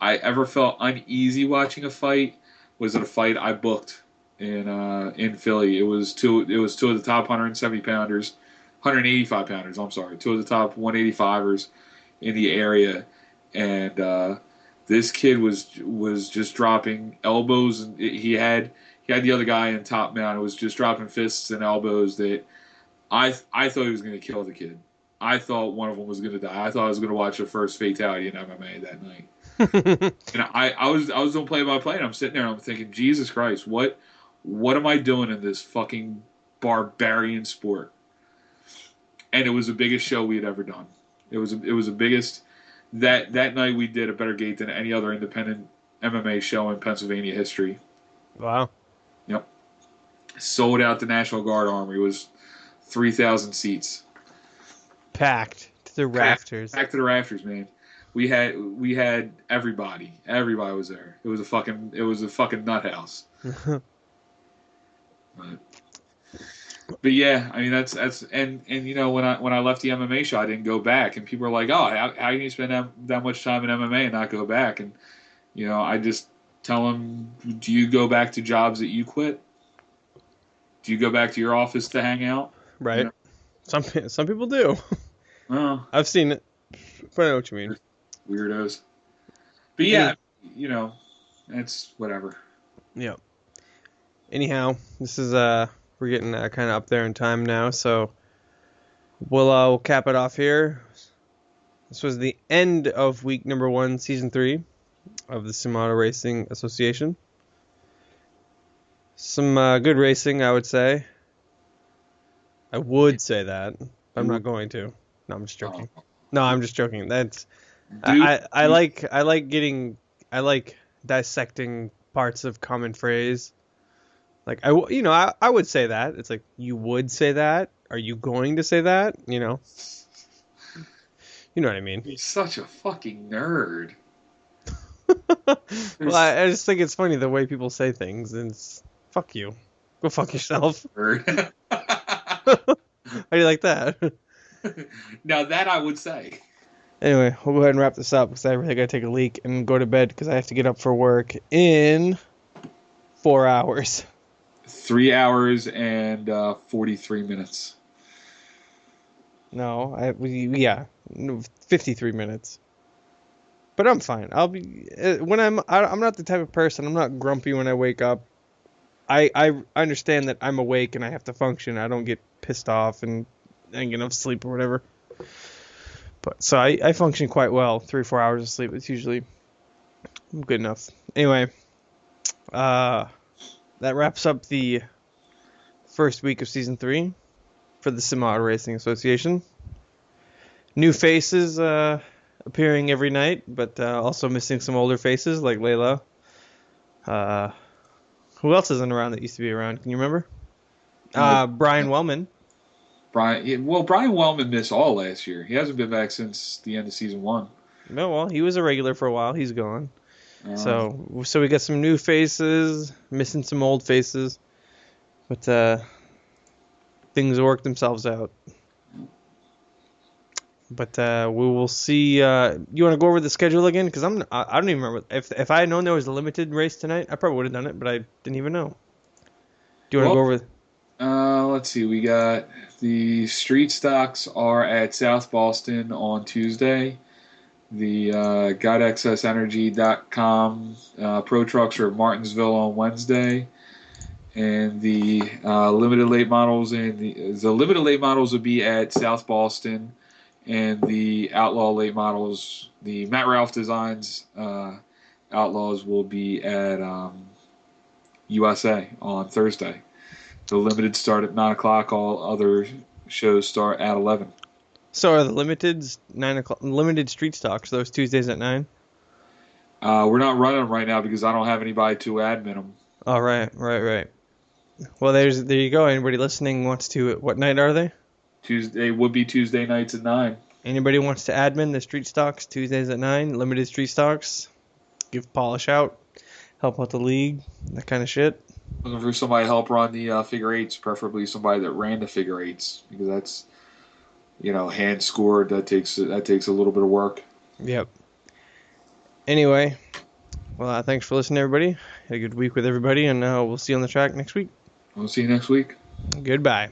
I ever felt uneasy watching a fight was at a fight I booked in Philly. It was two of the top 170 pounders, 185 pounders. I'm sorry, two of the top 185ers in the area, and this kid was just dropping elbows, and he had the other guy in top mount. It was just dropping fists and elbows that I thought he was going to kill the kid. I thought one of them was going to die. I thought I was going to watch the first fatality in MMA that night. And I was doing play by play, and I'm sitting there and I'm thinking, Jesus Christ, what am I doing in this fucking barbarian sport? And it was the biggest show we had ever done. It was the biggest. That night we did a better gate than any other independent MMA show in Pennsylvania history. Wow. Yep. Sold out the National Guard Armory. It was 3,000 seats. Packed to the rafters. Packed to the rafters, man. We had everybody. Everybody was there. It was a fucking nut house. But yeah, I mean that's and when I left the MMA show, I didn't go back, and people were like, "Oh, how can you spend that much time in MMA and not go back?" And I just tell them, "Do you go back to jobs that you quit? Do you go back to your office to hang out?" Right. Some people do. Well, I've seen it. But I know what you mean. Weirdos. But yeah, it's whatever. Yeah. Anyhow, this is we're getting kind of up there in time now, so we'll cap it off here. This was the end of week number 1, season 3 of the SARA Racing Association. Some good racing, I would say. I would say that, but I'm not going to. No, I'm just joking. No, I'm just joking. That's I like dissecting parts of common phrase. Like I would say that. It's like, you would say that. Are you going to say that? You know what I mean. You're such a fucking nerd. Well, I just think it's funny the way people say things, and it's, fuck you. Go fuck yourself. Nerd. How do you like that? Now that I would say. Anyway, we'll go ahead and wrap this up because I really got to take a leak and go to bed because I have to get up for work in 4 hours. 3 hours and 43 minutes. No, 53 minutes. But I'm fine. I'll be when I'm not the type of person. I'm not grumpy when I wake up. I understand that I'm awake and I have to function. I don't get pissed off and get enough sleep or whatever. But so I function quite well. 3 or 4 hours of sleep is usually good enough. Anyway, that wraps up the first week of season 3 for the SARA Racing Association. New faces appearing every night, but also missing some older faces like Layla. Who else isn't around that used to be around? Can you remember? Brian Wellman. Brian Wellman missed all last year. He hasn't been back since the end of season 1. No, well, he was a regular for a while. He's gone. So we got some new faces, missing some old faces. But the things work themselves out. But we will see. You want to go over the schedule again? Because I don't even remember. If I had known there was a limited race tonight, I probably would have done it, but I didn't even know. Do you want to go over? Let's see. We got the street stocks are at South Boston on Tuesday. The GodXSEnergy.com Pro Trucks are at Martinsville on Wednesday. And the limited late models the limited late models will be at South Boston, and the outlaw late models, the Matt Ralph Designs outlaws, will be at USA on Thursday. The limited start at 9 o'clock. All other shows start at 11. So are the limiteds 9 o'clock? Limited street stocks those Tuesdays at 9? We're not running them right now because I don't have anybody to admin them. Oh, right. Well, there you go. Anybody listening wants to? What night are they? Tuesday would be Tuesday nights at 9. Anybody wants to admin the street stocks Tuesdays at 9? Limited street stocks. Give Paul a shout. Help out the league. That kind of shit. Looking for somebody to help run the figure eights, preferably somebody that ran the figure eights, because that's, hand scored. That takes a little bit of work. Yep. Anyway, well, thanks for listening, everybody. Had a good week with everybody, and we'll see you on the track next week. We'll see you next week. Goodbye.